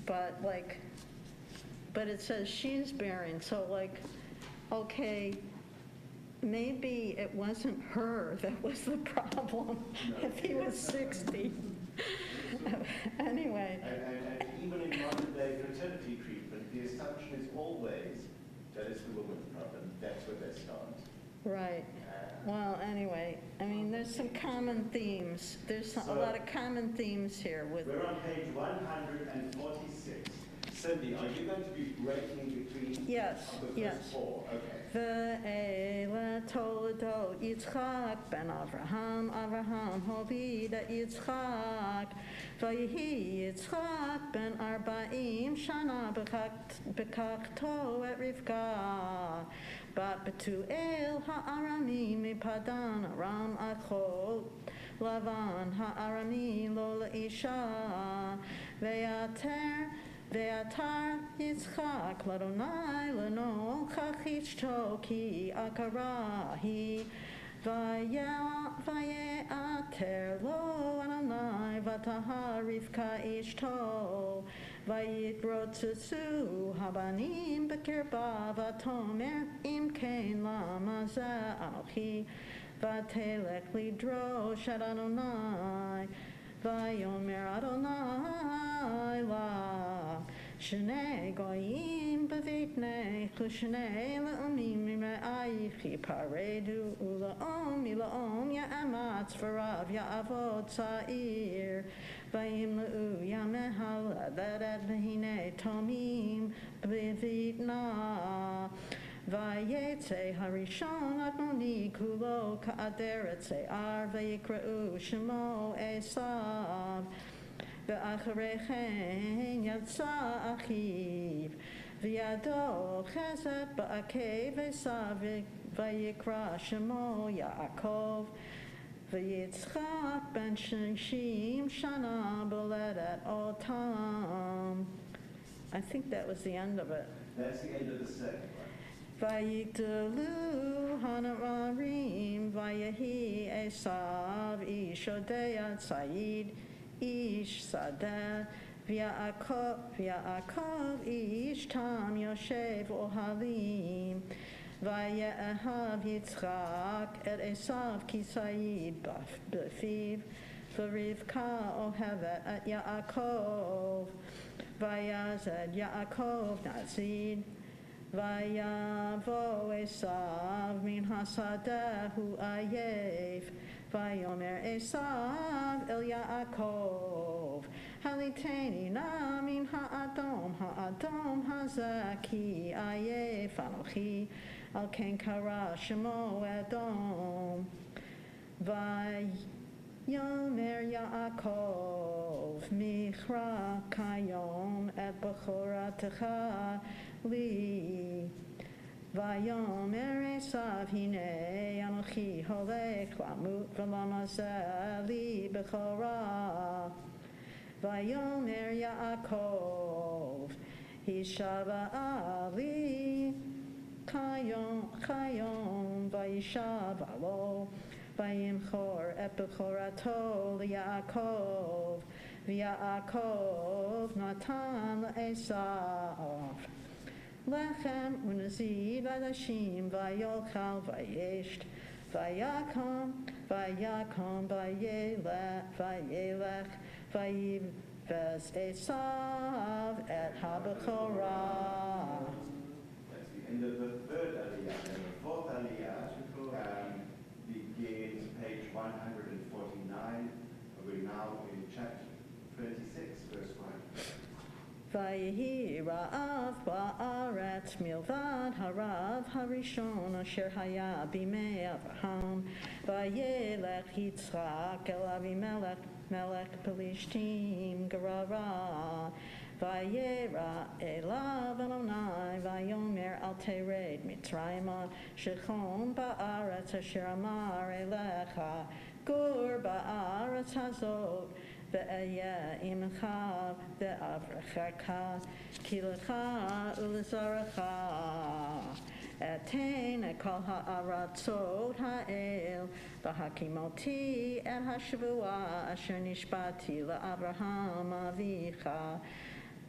But it says she's barren. So okay, maybe it wasn't her that was the problem, if he was 60. Anyway, And even in modern day fertility treatment, the assumption is always that it's the woman's problem. That's where they start. right. Well, anyway, I mean, there's some common themes. There's a lot of common themes here with... We're on page 146. Cindy, are you going to be breaking between Yes, the yes. first four? Okay. Ve'ele toledo Yitzchak ben Avraham, Avraham hovida Yitzchak, Vayihi Yitzchak ben Arba'im Shana bekachto et Rivka, Bat Betuel ha'arami mipadan Aram achot, Lavan ha'arami lo la'isha, Ve'atar Yitzchak l'Adonai l'no chachishto ki akarahi Vaye'ater lo Adonai v'tahar Rivka ishto Vayitrotzesu habanim b'kirba v'tomer im kein lama zeh anochi v'telech lidrosh ad Adonai Vayomer Adonai la Shnei goyim b'vitnei Shnei la'omim mi're'ayich paredu ula'om ila'om ya'amatz v'rav ya'avod sa'ir Vayim la'u ya'mehal adat v'hinei tomim b'vitna Vayetze harishon admoni kulo ka'aderet se'ar vayikra'u shemo Esav V'acharechen yatsa achiv V'yado chesed ba'akev Esav vayikra shemo Yaakov V'yitzchak ben shishim shana b'ledet otam. I think that was the end of it. That's the end of the second one. Vayigdalu hanamarim vayahi Esav ish odeyat Said ish Sadeh v'Yaakov ish Tam Yoshev ohalim vaye'ahav Yitzchak et Esav ki Said b'fiv v'Rivka ohevet et Yaakov vayazed Yaakov nazid Vayavo Esav min hasadehu ayef Vayomer Esav el Yaakov Haliteni na min ha'adom hazaki ayef Anochi al ken kara shemo Edom Vayomer Yaakov Michra kayom et bechoratecha li Vayomer Esav hine anochi holech lamut v'lamazeh li bechora Vayomer Yaakov hishava ali kayom vayishav alo vayimchor et bechorato liYaakov v'Yaakov natan leEsav Lechem unazid adashim vayochal vayesht vayakom vayelech vayivez Esav et habechorah. That's the end of the third aliyah. And the fourth aliyah begins page 149. We're now in chapter 26, verse 1. Vayehi Ra'av ba'aretz milvad harav harishon asher haya bimei Avraham vayelech Yitzchak el Avimelech melech Pelishtim gerara vayera elav Adonai vayomer al tered Mitzrayma shechon ba'aretz asher amar elecha gur ba'aretz hazot Ve'aya imcha ve'avrecha kilecha ulezarecha etein kol ha'aratzot ha'el v'hakimoti et ha'shavua asher nishbati la'Avraham avicha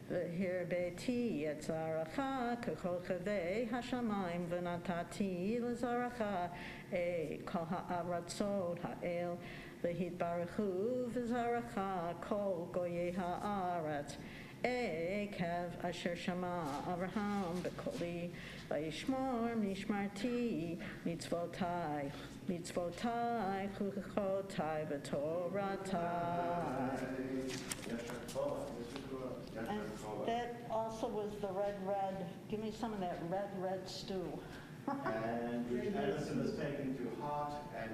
והרביתי את זרעך ככל חבי השמיים ונתתי לזרעך את כל הארצות האל והתברכו בזרעך כל גויי הארץ עקב אשר שמע אברהם בקולי וישמור משמרתי מצוותיי וחוקותיי ותורותיי. And that also was the red, give me some of that red stew. And which Alison has taken to heart, and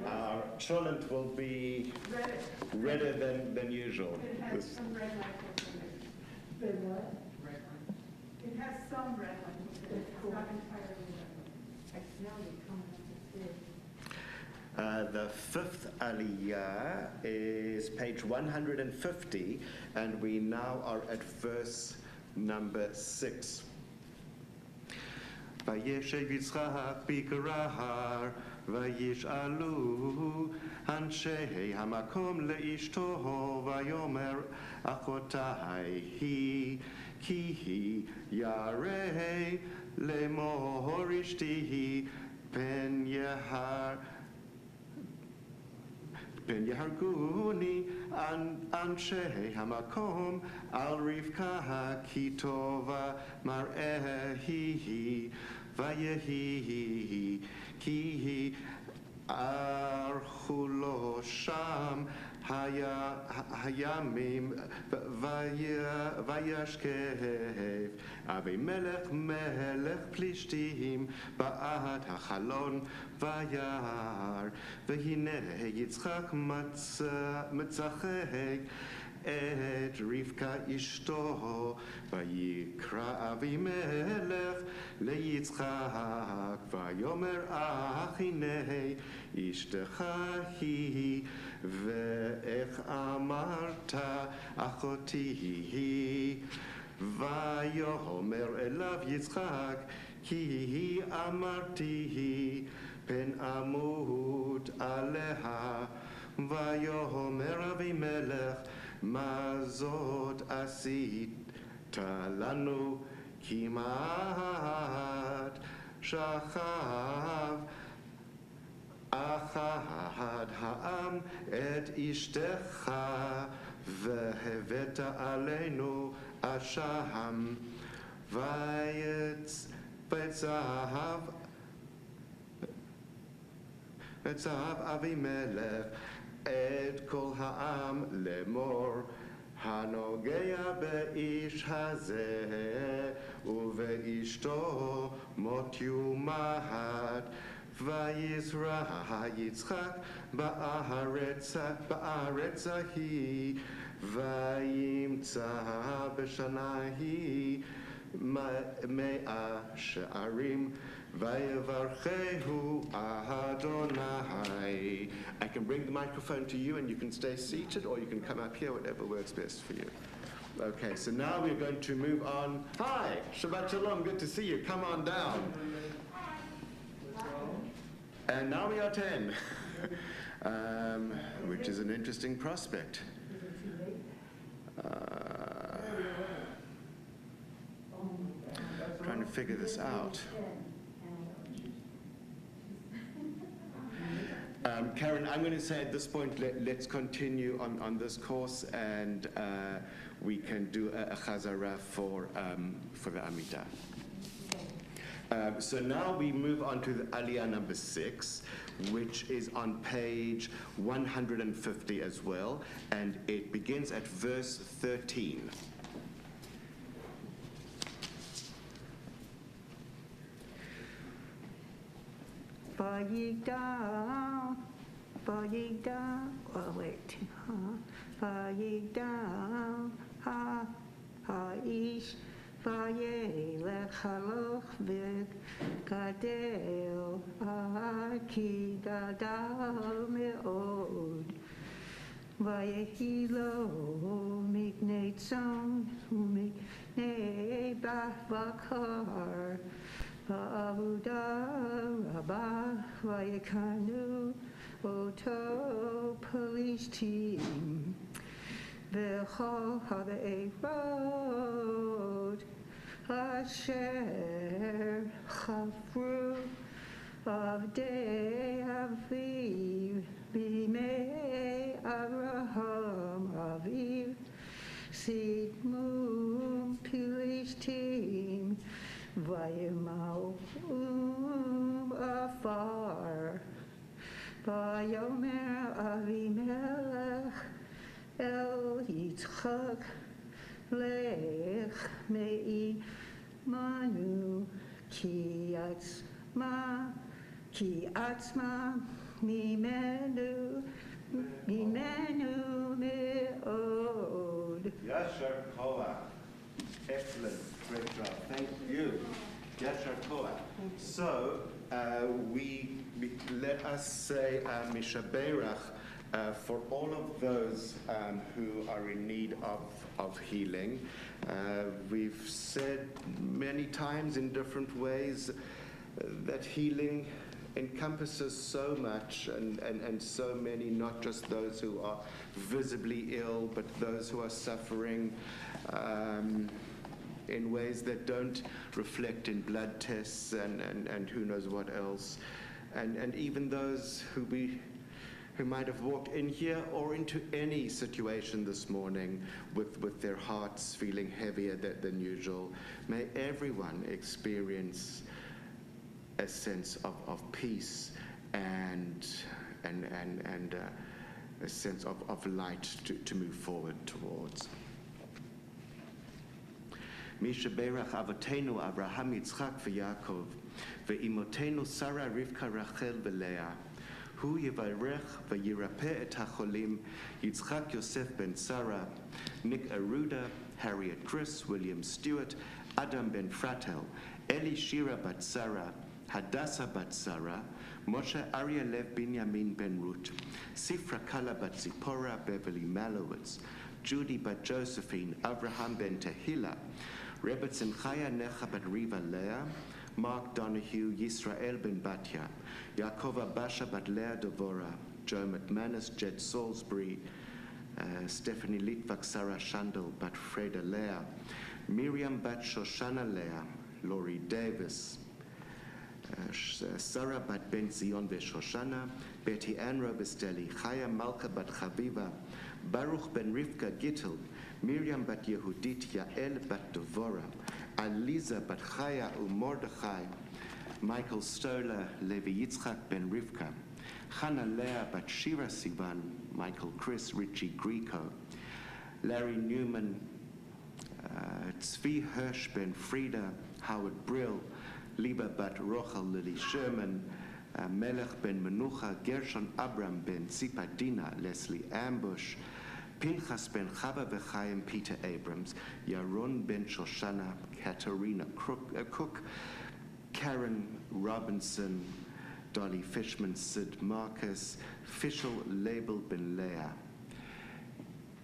our cholent will be redder than usual. It has some red lentils in it. The what? Red lentils. It has some red lentils in it. It's not entirely red. I smell it coming up the stairs. The fifth aliyah is page 150, and we now are at verse number 6. Vayeshev Yitzchak b'Gerar, vayish'alu anshei hamakom le'ishto, vayomer achotai hi ki yarei lemor ishti pen yehar Yaharguni anshe hamakom al rivka ki tova mar'ehi vayehi ki archulo sham hayamim vayashkev Avimelech melech plishtim ba'ad hachalon vayar v'hine Yitzchak metzachek et Rivka ishto vayikra Avimelech leYitzchak vayomer achine ishtecha hi ve'ech amarta achoti hi Vayomer elav Yitzchak ki amarti pen amut aleha Vayomer Avimelech mazot asita lanu kimat shachav achad ha'am et ishtecha veheveta aleinu Asham Vayetz Betzahav Avimelech Et Kol Ha'am Lemor Hanogea Be'ish Hazeh Uve'ishto Mot Yumahat Vayizra Yitzchak Ba'aretz Ahi Vayimtza b'shana hi mea she'arim vayevarchehu Adonai. I can bring the microphone to you and you can stay seated or you can come up here, whatever works best for you. Okay, so now we're going to move on. Hi, Shabbat Shalom, good to see you. Come on down. And now we are 10, which is an interesting prospect. Trying to figure this out. Karen, I'm going to say at this point, let's continue on this course, and we can do a chazara for the Amidah. So now we move on to the Aliyah number 6, which is on page 150 as well, and it begins at verse 13. Vayigdal, Vayigdal, Ha'ish, Vayelech haloch v'gadel, ki gadal me'od. Vayehi lo miknei tzon u'miknei bakar, va'avuda rabah vayekanu oto pelishtim. v'chol ha've'erot asher chafru avdei aviv b'mei Avraham aviv sidmu Pilishtim vayimau afar vayomer Avimelech el Yitzchak lech mei manu ki atzma mimenu me'od. Yasher Koach. Excellent. Great job. Thank you. Yasher Koach. So, let us say Mishaberach for all of those who are in need of healing. We've said many times in different ways that healing encompasses so much and so many, not just those who are visibly ill, but those who are suffering in ways that don't reflect in blood tests and who knows what else. And even those who might have walked in here or into any situation this morning with their hearts feeling heavier than usual. May everyone experience a sense of peace and a sense of light to move forward towards. Mishaberach Avotenu Abraham Yitzchak v'Yaakov ve'imotenu Sarah Rivka Rachel v'Leah hu yivarech v'yirapeh et hacholim Yitzchak Yosef ben Sarah Nick Aruda Harriet Chris William Stewart Adam ben Fratel Eli Shira bat Sarah Hadassah bat Sarah, Moshe Arya Lev Binyamin ben Ruth, Sifra Kala bat Zipporah Beverly Malowitz, Judy bat Josephine, Abraham ben Tehillah, Rebbe Simchaya Necha bat Riva Leah, Mark Donahue, Yisrael ben Batya, Yaakova Basha bat Leah Devora, Joe McManus, Jed Salisbury, Stephanie Litvak, Sarah Shandel bat Freda Leah, Miriam bat Shoshana Leah, Laurie Davis, Sarah bat Ben Zion v'Shoshana, Betty Ann Robesteli, Chaya Malka bat Chaviva, Baruch ben Rivka Gittel, Miriam bat Yehudit, Yael bat Devora, Aliza bat Chaya u'Mordechai, Michael Stoller, Levi Yitzchak ben Rivka, Chana Leah bat Shira Sivan, Michael Chris, Richie Grieco, Larry Newman, Tzvi Hirsch ben Frieda, Howard Brill, Liba bat Rochel Lily Sherman, Melech ben Menucha, Gershon Abram ben Zipadina, Leslie Ambush, Pinchas ben Chava v'Chaim, Peter Abrams, Yaron ben Shoshana, Katerina Cook, Karen Robinson, Dolly Fishman, Sid Marcus, Fischel Label ben Leah.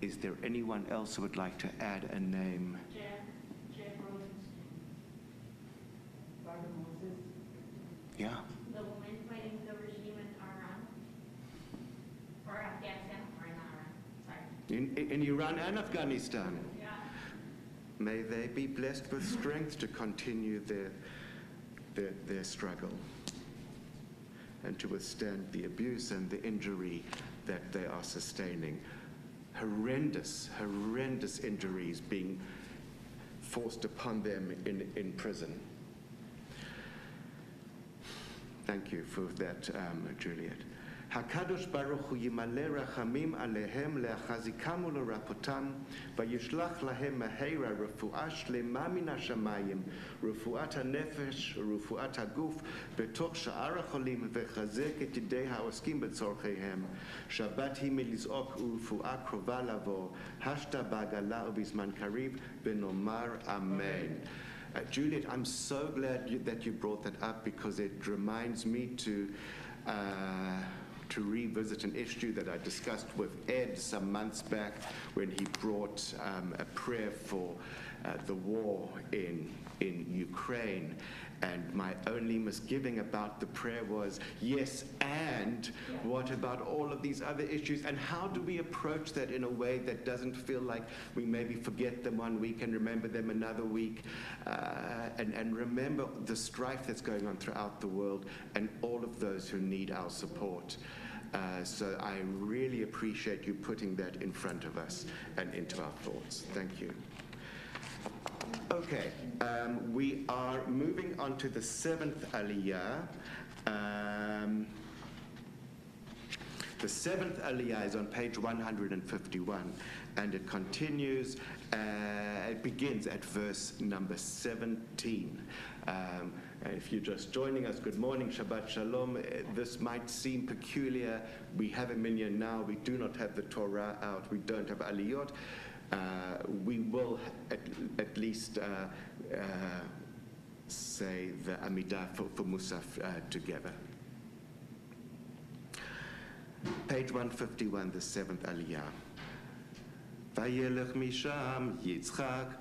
Is there anyone else who would like to add a name? Yeah. The woman fighting the regime in Iran, or Afghanistan, or in Iran, sorry. In Iran and Afghanistan. Yeah. May they be blessed with strength to continue their struggle and to withstand the abuse and the injury that they are sustaining. Horrendous injuries being forced upon them in prison. Thank you for that, Juliet. HaKadosh Baruch Hu Yimaleh Rachamim Alehem Le'achazikam u'Lerapotam Vayishlach Lahem Meheira Refuah Shlema Min HaShamayim Refuat HaNefesh Refuat HaGuf Betoch Sha'ar HaCholim Vechazek Et Yidei HaOskim B'Tzorcheihem Shabbat Hi Meliz'ok U'Refuah Krova Lavo Hashta Ba'Gala U'Bizman Kariv V'Nomar Amen. Juliet, I'm so glad that you brought that up because it reminds me to revisit an issue that I discussed with Ed some months back when he brought a prayer for the war in Ukraine. And my only misgiving about the prayer was, yes, and what about all of these other issues? And how do we approach that in a way that doesn't feel like we maybe forget them one week and remember them another week, and remember the strife that's going on throughout the world and all of those who need our support. So I really appreciate you putting that in front of us and into our thoughts. Thank you. Okay, we are moving on to the 7th Aliyah. The 7th Aliyah is on page 151, and it continues, it begins at verse number 17. If you're just joining us, good morning, Shabbat Shalom. This might seem peculiar. We have a minyan now. We do not have the Torah out. We don't have Aliyot. We will at least say the Amidah for Musaf together. Page 151, the 7th Aliyah. Vayelech misham Yitzchak,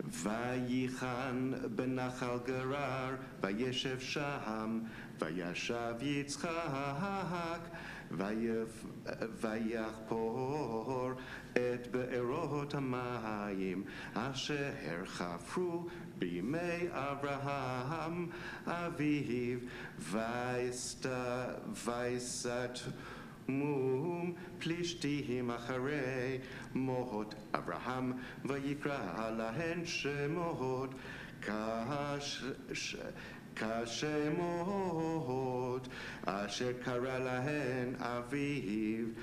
Vayichan benachal gerar, Vayeshev sham, Vayashav Yitzchak, Vayachpor et be'erot hamayim, asher chafru b'yimei Avraham aviv, Vaisat Mum Plishtim acharei Mohot Avraham Vayikra lahen shemot Kashemot Asher kara lahen Aviv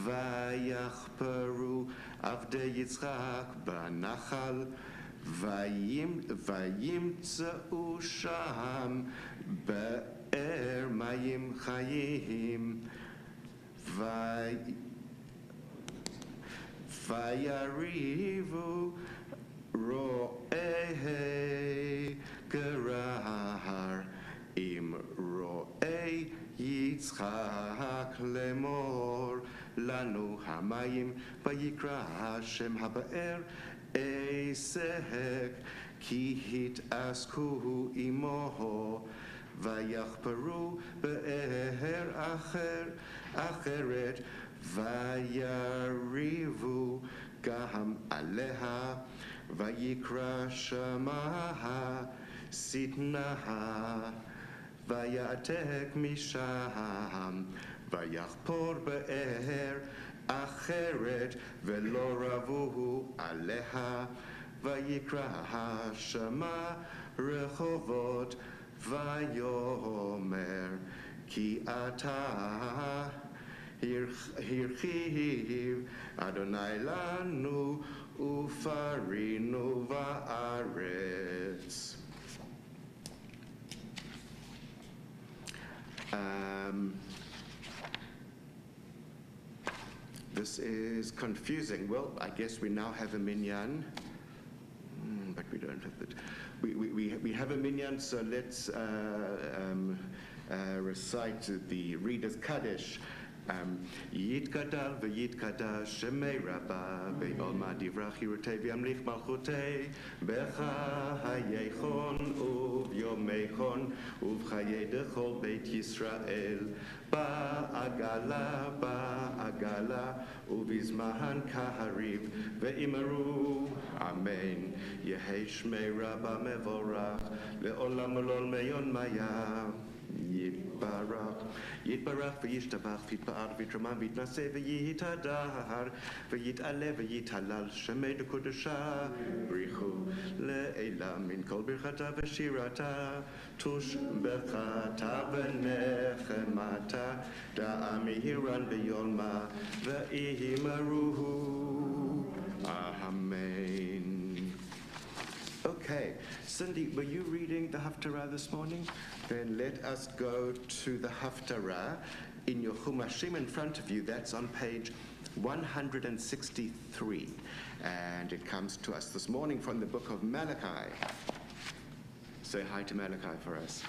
Vayachperu Avdei Yitzchak Banachal Vayimtzeu Sham Be'er Mayim Chayim Vayarivu ro'eh gerar im ro'eh Yitzchak lemor lanu hamayim vayikra Hashem haba'er esek ki hitasku imoho vayachperu be'er אחרת ויריבו גם עליה ויקרא שמה שטנה ויעתק משם ויחפור באר אחרת ולא רבו עליה ויקרא שמה רחובות ויאמר כי אתה הרחיב אדוני לנו ופרינו בארץ. This is confusing. Well, I guess we now have a minyan, but we don't have it. We have a minyan, so let's recite the Reader's Kaddish. יתגדל ויתקדש שמי רבה בעולמה דברה חירותי וימליך מלכותי בחייכון וביומייכון ובחיי דכל בית ישראל בעגלה ובזמן כהריב ואמרו אמן יהי שמי רבה מבורך לעולם ולעולמי יונמיה יתברך וישתבח ויתפאר ויתרומם ויתנשא ויתהדר ויתעלה ויתהלל שמי דקודשה בריחו לעילם מן כל ברכתה ושירתה תושבחתה ונחמתה דעה מהירן ביולמה ואמרו אמן. Okay, Cindy, were you reading the Haftarah this morning? Then let us go to the Haftarah in your Chumashim in front of you. That's on page 163. And it comes to us this morning from the book of Malachi. Say hi to Malachi for us.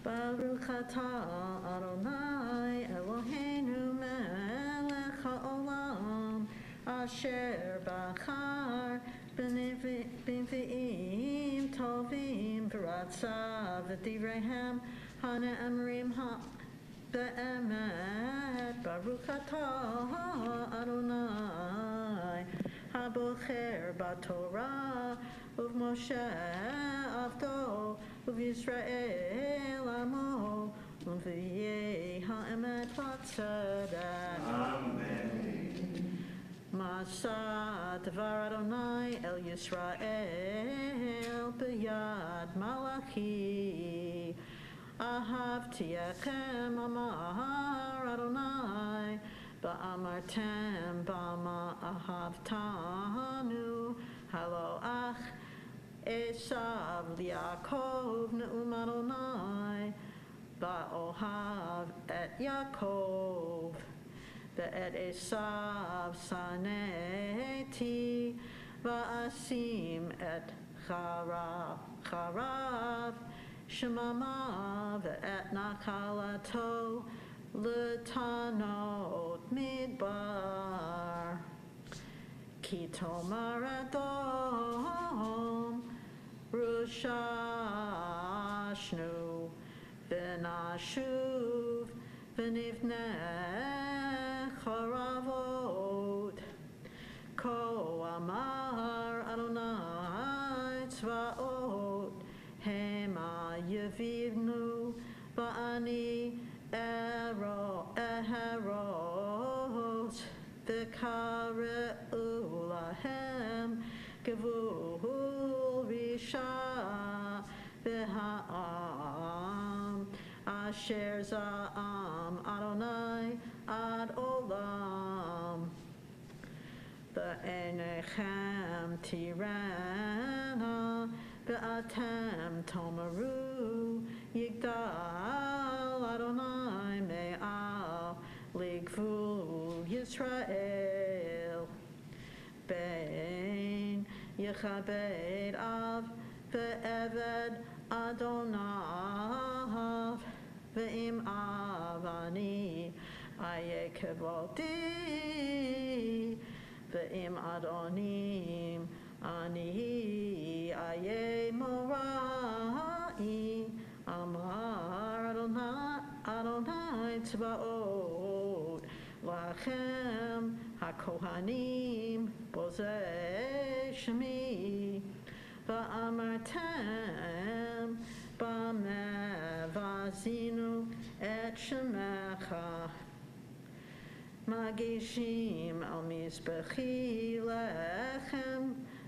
Baruch atah Adonai Eloheinu melech haolam asher bachar b'nevi'im tovim v'ratzav v'divreihem hane'emrim be'emet Baruch atah Adonai habocher b'Torah uv'Moshe avdo uv'Yisrael amo uv'yeh ha'emet v'tzedek. Amen. Masa Devar Adonai El Yisrael B'yad Malachi Ahavti Echem Amar Adonai Ba'amartem Bama Ahavtanu Haloach Esav Liakov Ne'um Adonai Ba'ohav et Yaakov Be'et Esav saneti va'asim et charav shemama ve'et nachalato l'tanot midbar ki tomar adom rushashnu v'nashuv v'nivneh Charavot Ko Amar Adonai Tzvaot Hema Yevivnu Ba'ani Eheros V'kareu Lahem Gevul Risha V'ha'am Asher Za'am Adonai Ad Olam Be'enechem Tirana Be'atem Tomaru Yigdal Adonai Me'al Ligvul Yisrael Bein Yechabed Av Ve'eved Adonav Ve'im Avani Aye kevodi ve'im adonim ani aye morai amar Adonai tzvaot lachem hakohanim bozeh shemi va'amartem b'mevazinu et shemecha Magishim al mizbechi lechem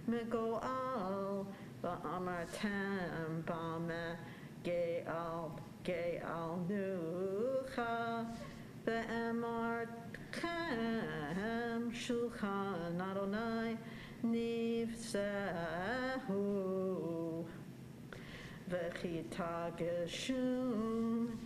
megoal va'amartem b'me ge'al nucha ve'emartchem shulchan Adonai nivzehu v'chitageshun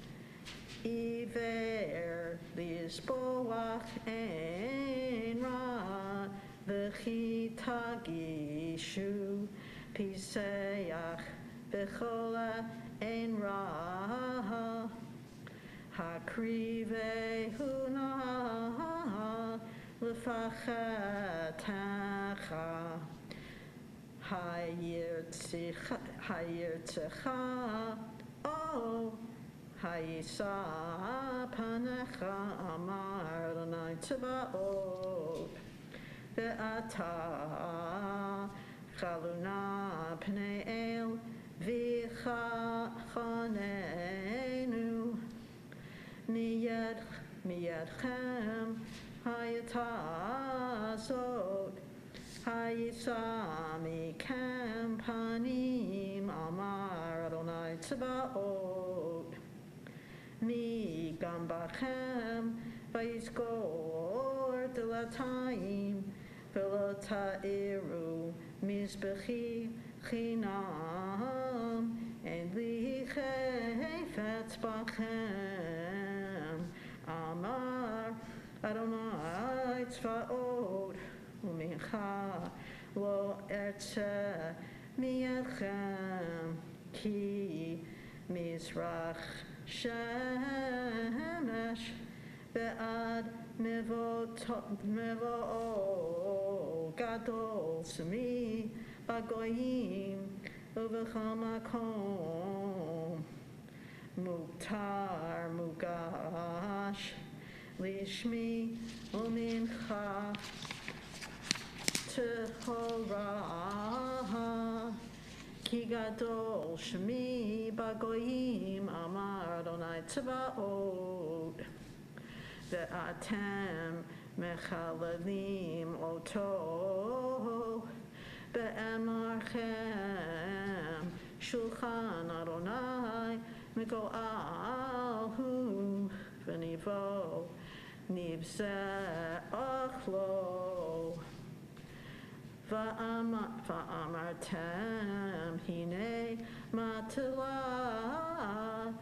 Iver lisboach ein ra v'chitagishu piseach v'chola ein ra hakrivehu na l'fachetecha hayirtzecha oh Hayisa panecha amar Adonai tzvaot ve'ata chaluna pnei el v'chachanenu miyadchem hayata zot hayisa mikem panim amar Adonai tzvaot Mi gambachem vayizkor delataim velotairu mizbechi chinam en li chayfetz bachem amar Adonai tzvaot umincha lo ertze miyadchem ki Mizrach Shemesh Ve'ad Mevo Gadol Semi Bagoyim Uvechal Makom Muktar Mugash Lishmi Umincha Tehorah Ki Gadol Shmi Bagoyim Amar Adonai Tzebaot Ve'atem Mechalalim Oto Be'emarchem Shulchan Adonai Mego'alhu V'nivo Nivze'achlo Va'amartem Hine Matila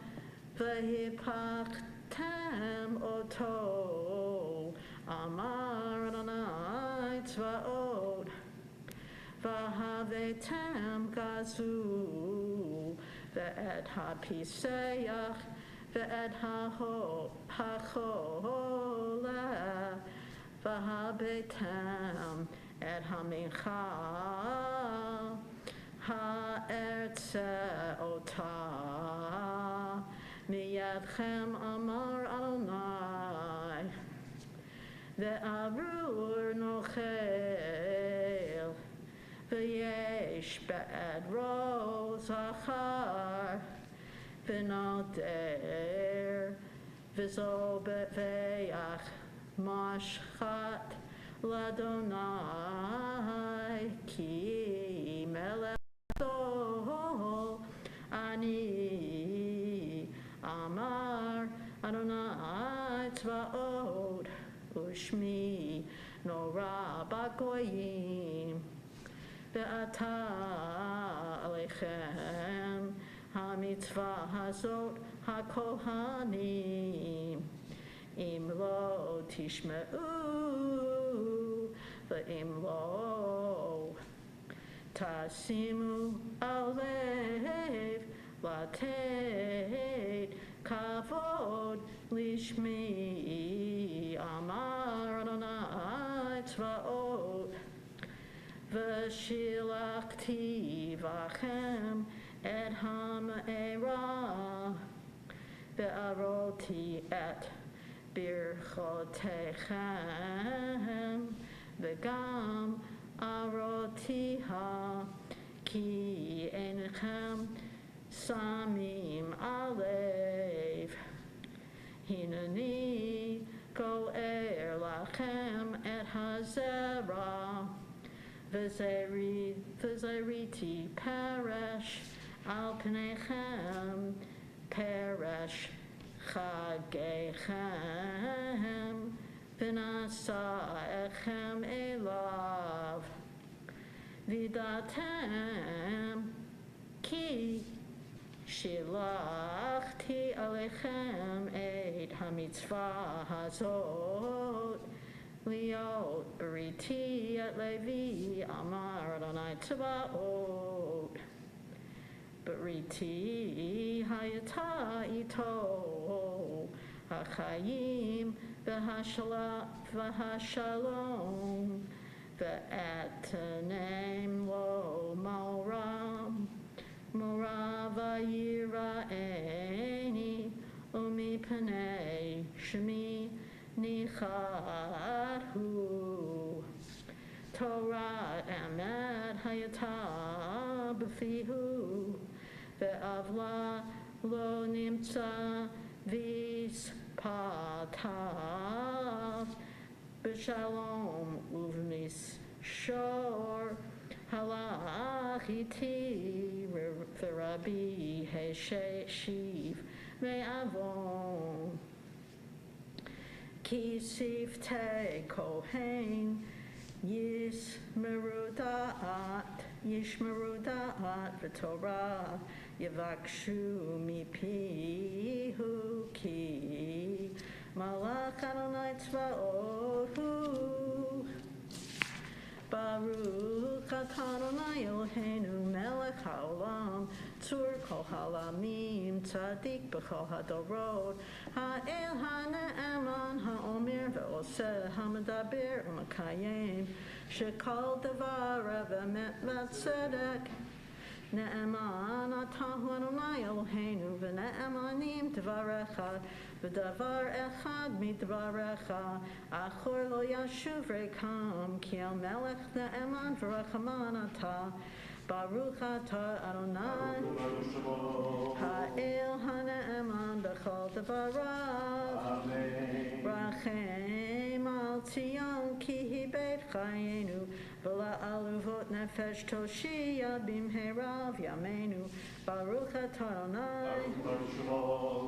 V'hipachtem Oto Amar Adonai Tzvaot V'havetem Gazu Ve'ed HaPiseach Ve'ed HaCholeh V'habetem Ed HaMincha Ha'ertzeotah Miyadchem Amar Adonai Ve'arur Nochel V'yesh Be'ed Ro Zachar V'noder V'zo Be've'ach Mashchat L'Adonai Ki Melech Adol Ani Amar Adonai Tzvaot Ushmi Nora Bagoyim Ve'ata Alechem HaMitzvah Hazot HaKohanim Im lo tishme'u ve'im lo tasimu alev latet kavod lishmi amar Adonai Tzvaot v'shilachti v'achem et ha'me'era ve'aroti et Birchotechem v'gam arotiha ki enchem samim alev hineni go'er lachem et hazera v'zeriti peresh al pnechem peresh Chagechem v'nasa'echem elav v'datem ki shilachti alechem et hamitzvah hazot liot briti et levi amar Adonai Tzebaot Briti hayata ito hachayim v'hashalom ve'etanem lo moram moravayira'eni umipanei shmi nichadhu Torah emet hayata b'fihu ve'avla lo nimtza v'spatav b'shalom uv'mis shor halach iti v'rabi heshiv me'avon ki siftei kohen yishmeru da'at v'torah yavakshu mipihu ki malach Adonai Tzvaot hu Baruch atah Adonai Eloheinu melech haolam Shalom, Tzur Kol Halamim, Tzadik B'chol Hadorot, Ha'el HaNe'eman, HaOmer Ve'oseh, HaMedaber U'Makayim, Shekol Devarav Emet V'Tzedek, Ne'eman Atahu Adonai Eloheinu, V'ne'emanim Dvarecha, V'davar echad midvarecha, Achor lo yashuv rekam, Ki el melech ne'eman v'rachaman ata, Baruch atah Adonai, Ha'el ha'ne'eman b'chol devarav, Rachem al Tzion ki hi beit chayenu, V'la'aluvot nefesh toshia bimhera v'yameinu, Baruch atah Adonai,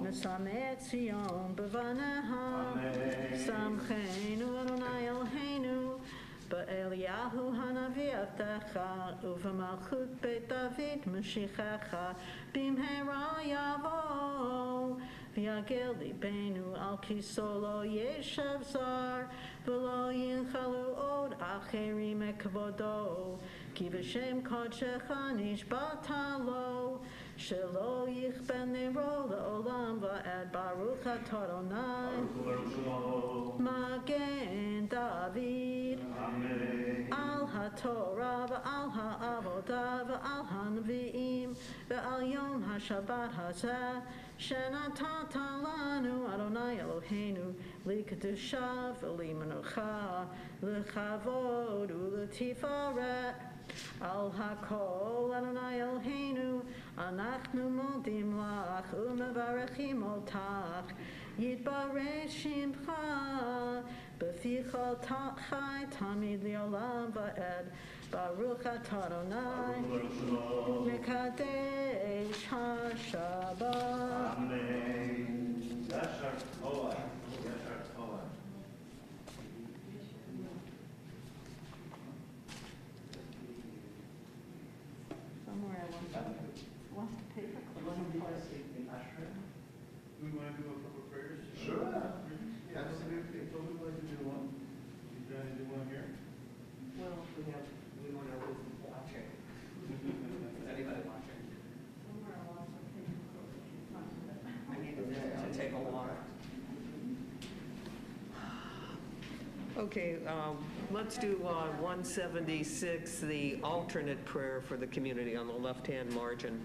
Mesameh Tzion b'vaneha, Samcheinu Adonai Eloheinu, Ba'eliyahu hanavi avdecha, U'v'malchut beit David Mashichecha, bimhera yavo, V'yagel libenu al kiso lo yeshev zar, V'lo yinchalu od acherim ekvodo, Ki v'shem kodshecha nishbata lo, Shelo yichben nero le'olam va'ed, Baruch atah Adonai, Magen David, Al HaTorah v'al ha'avodah v'al ha'nevi'im v'al yom ha'shabbat hazeh, Shenatata lanu Adonai Eloheinu, Li'kedusha v'li'menucha, L'chavod u'l'tifaret, Al hakol Adonai Eloheinu, Anachnu modim lach u'mevarechim otach, Yitbarech shimcha, B'ficha chai tamid li'olam va'ed, Baruch atah Adonai, Mekadesh HaShabbat. Amen. Yashar Toah. Yashar Toah. Somewhere I want the paper clip. We want to do a couple of prayers? Sure. Yeah, absolutely. So we'd like to do one. You trying to do one here? Well, we want to listen to watching. Is anybody watching? Somewhere I lost my paper clip. I need to take a walk. Okay, let's do 176, the alternate prayer for the community on the left-hand margin.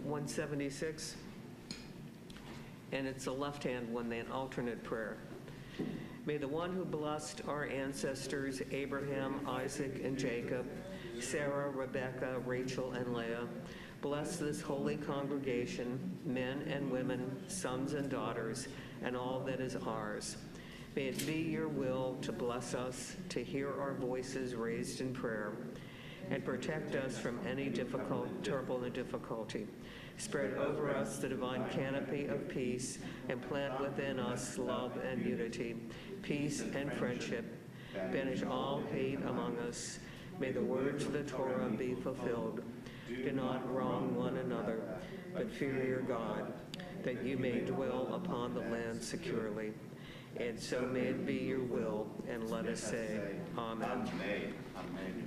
(176), and it's the left-hand one, the alternate prayer. May the one who blessed our ancestors, Abraham, Isaac, and Jacob, Sarah, Rebecca, Rachel, and Leah, bless this holy congregation, men and women, sons and daughters, and all that is ours. May it be your will to bless us, to hear our voices raised in prayer, and protect us from any trouble and difficulty. Spread over us the divine canopy of peace, and plant within us love and unity, peace and friendship. Banish all hate among us. May the words of the Torah be fulfilled. Do not wrong one another, but fear your God, that you may dwell upon the land securely. And so may it be your will, and let us say, Amen. Amen. Amen.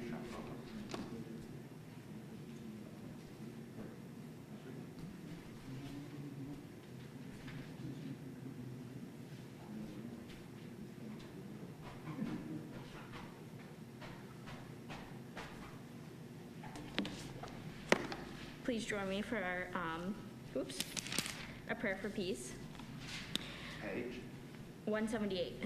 Please join me for our, a prayer for peace. Page. 178.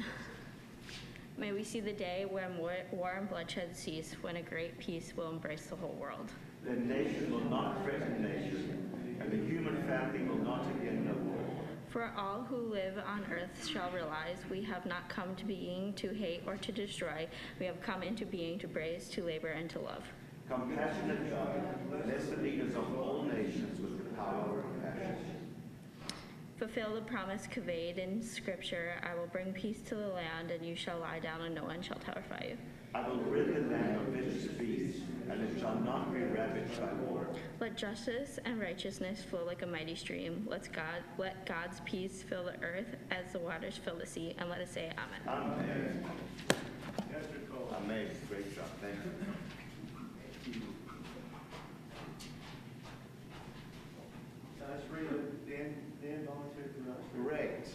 May we see the day when war and bloodshed cease, when a great peace will embrace the whole world. The nation will not threaten nation, and the human family will not again know war. For all who live on earth shall realize we have not come to being to hate or to destroy. We have come into being to praise, to labor, and to love. Compassionate God, bless the leaders of all nations with the power of compassion. Fulfill the promise conveyed in Scripture. I will bring peace to the land, and you shall lie down, and no one shall terrify you. I will rid the land of vicious beasts, and it shall not be ravaged by war. Let justice and righteousness flow like a mighty stream. Let God's peace fill the earth as the waters fill the sea. And let us say Amen. Amen. Amen. Great job. Thank you. Dan volunteered for us. Great.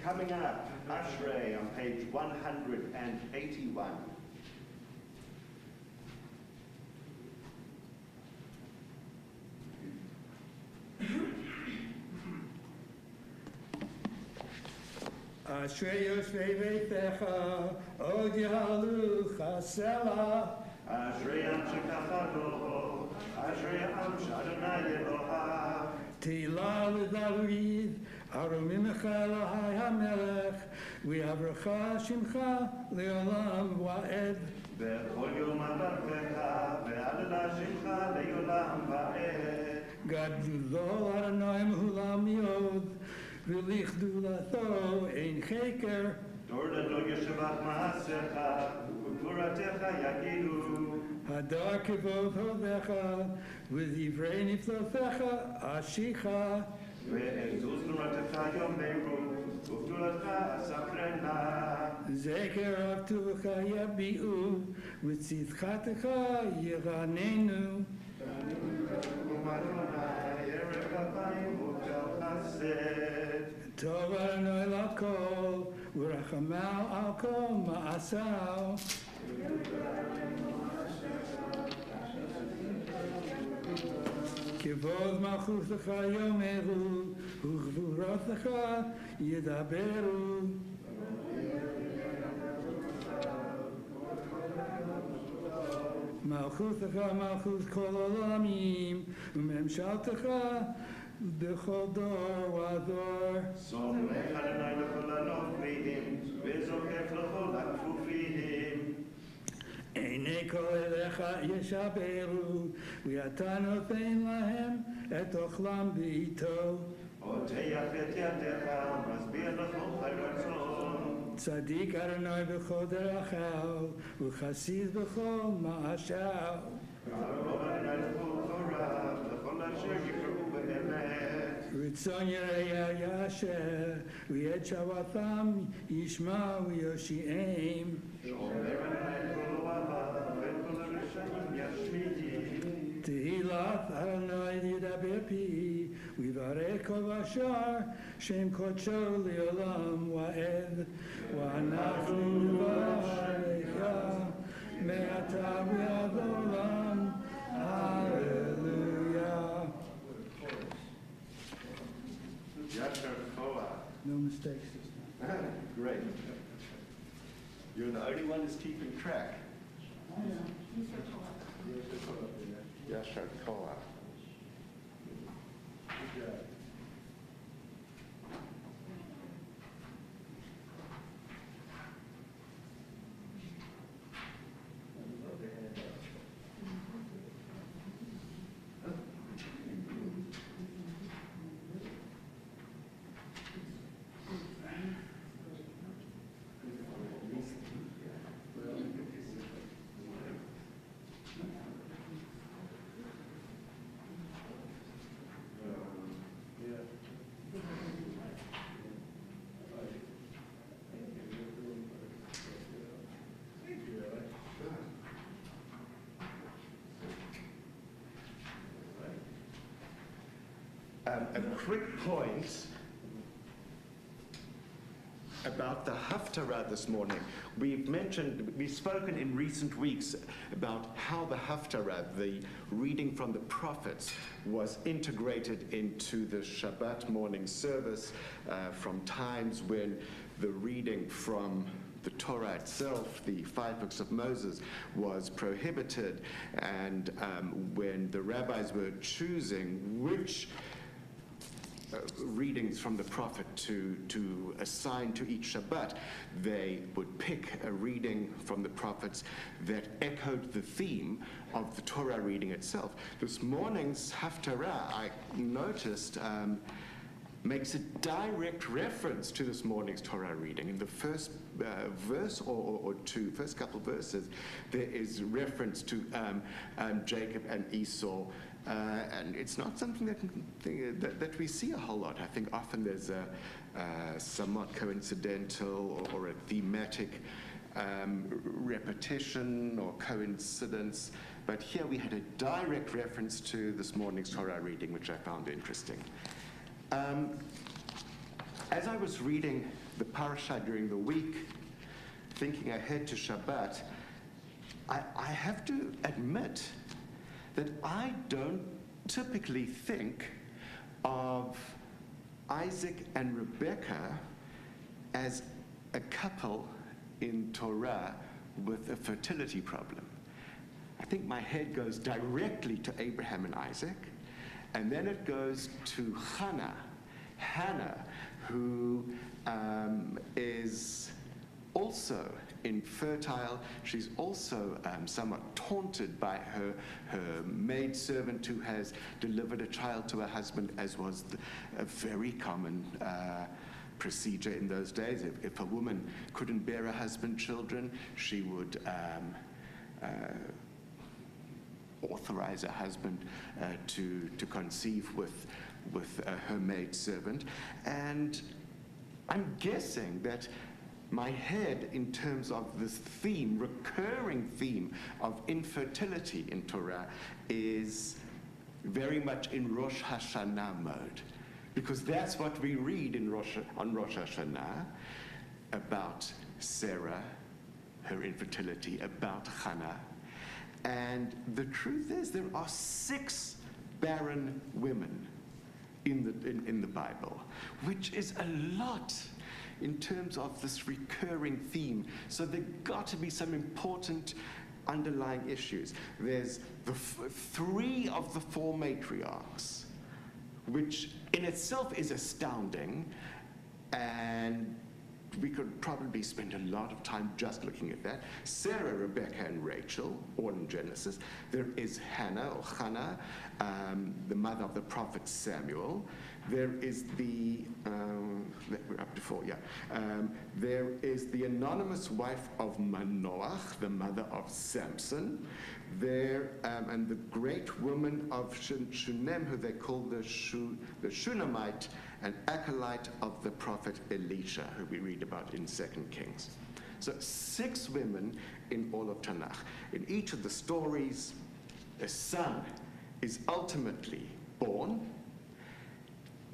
Coming up, Ashrei on page 181. Ashrei Yoshvei Beitecha, Od Yahalu Chasela. Ashrei Am Shekachado, Ashrei Am Shadonai Eloha. Tehillah LeDavid, Aromimecha Elohai HaMelech, V'yavrecha Shimcha Leolam Va'ed. Bechol Yom Avarchecha, Ve'adada Shimcha Leolam Va'ed. Gadol Adonai Mehulam Yod, V'lichdu Lato Ein Cheker. Torah Yeshivach Maasecha, U'Toratecha Yagidu. Hadar Kevod Hodecha, V'divrei Niflotecha Ashicha. Ve'ezuz Noratecha Yom Beru, U'Toratecha Asaprena. Zeker of Tuvecha Yabi'u, V'tzitchatecha Yiranenu. Tov Adonai Lakol, V'rachamau Al Kol Ma'asau. Kevod Malchutecha Yomeru, U'Gvurotecha Yidaberu. Malchutecha Malchut Kol Olamim, U'Memshaltecha B'chol Dor V'Ador. Somech Adonai L'chol Anofrim, V'zokech L'chol Akfufim. Einei Kol Elecha Yeshaberu, V'Ata Notein Lahem Et Ochlam B'Ito. Oteach et yadecha, Masbir L'chol Chai Ratzon. Tzadik Adonai B'chol Derachau, U'Chasid B'chol Ma'ashau. Karov Adonai L'chol Torah, L'chol Asher Yikru Be'emet. Ritzon Yerei Yasher, V'Yed Shavatam Yishma V'Yoshi'em. Shomer Adonai L'chol Oahav, V'kol Rishayim Yashmidi. Tehillah Adonai Yidaber Pi, V'Yivarech Kol Bashar, Shem Kodsho Le'olam Va'ed, V'Anachnu Niva'alecha, Me'ata V'Ad Olam. Hallelujah. Yasher Koah. No mistakes this time. Great. You're the only one who's keeping track. Yasher Koah. A quick point about the Haftarah this morning. We've spoken in recent weeks about how the Haftarah, the reading from the prophets, was integrated into the Shabbat morning service from times when the reading from the Torah itself, the 5 books of Moses, was prohibited, and when the rabbis were choosing which readings from the prophet to assign to each Shabbat, they would pick a reading from the prophets that echoed the theme of the Torah reading itself. This morning's Haftarah, I noticed, makes a direct reference to this morning's Torah reading. In the first verse or two, first couple verses, there is reference to Jacob and Esau. And it's not something that we see a whole lot. I think often there's a somewhat coincidental or a thematic repetition or coincidence, but here we had a direct reference to this morning's Torah reading, which I found interesting. As I was reading the parasha during the week, thinking ahead to Shabbat, I have to admit that I don't typically think of Isaac and Rebekah as a couple in Torah with a fertility problem. I think my head goes directly to Abraham and Isaac, and then it goes to Hannah, who is also infertile. She's also somewhat taunted by her maidservant who has delivered a child to her husband, as was a very common procedure in those days. If a woman couldn't bear her husband children, she would authorize her husband to conceive with her maidservant. And I'm guessing that my head, in terms of this theme, recurring theme of infertility in Torah, is very much in Rosh Hashanah mode, because that's what we read on Rosh Hashanah about Sarah, her infertility, about Hannah. And the truth is, there are 6 barren women in the Bible, which is a lot in terms of this recurring theme. So there got to be some important underlying issues. There's the 3 of the 4 matriarchs, which in itself is astounding, and we could probably spend a lot of time just looking at that. Sarah, Rebekah, and Rachel, all in Genesis. There is Hannah, or Hannah, the mother of the prophet Samuel. There is the, we're up to 4, yeah. There is the anonymous wife of Manoah, the mother of Samson. There, and the great woman of Shunem, who they call the Shunammite, an acolyte of the prophet Elisha, who we read about in 2 Kings. So 6 women in all of Tanakh. In each of the stories, a son is ultimately born.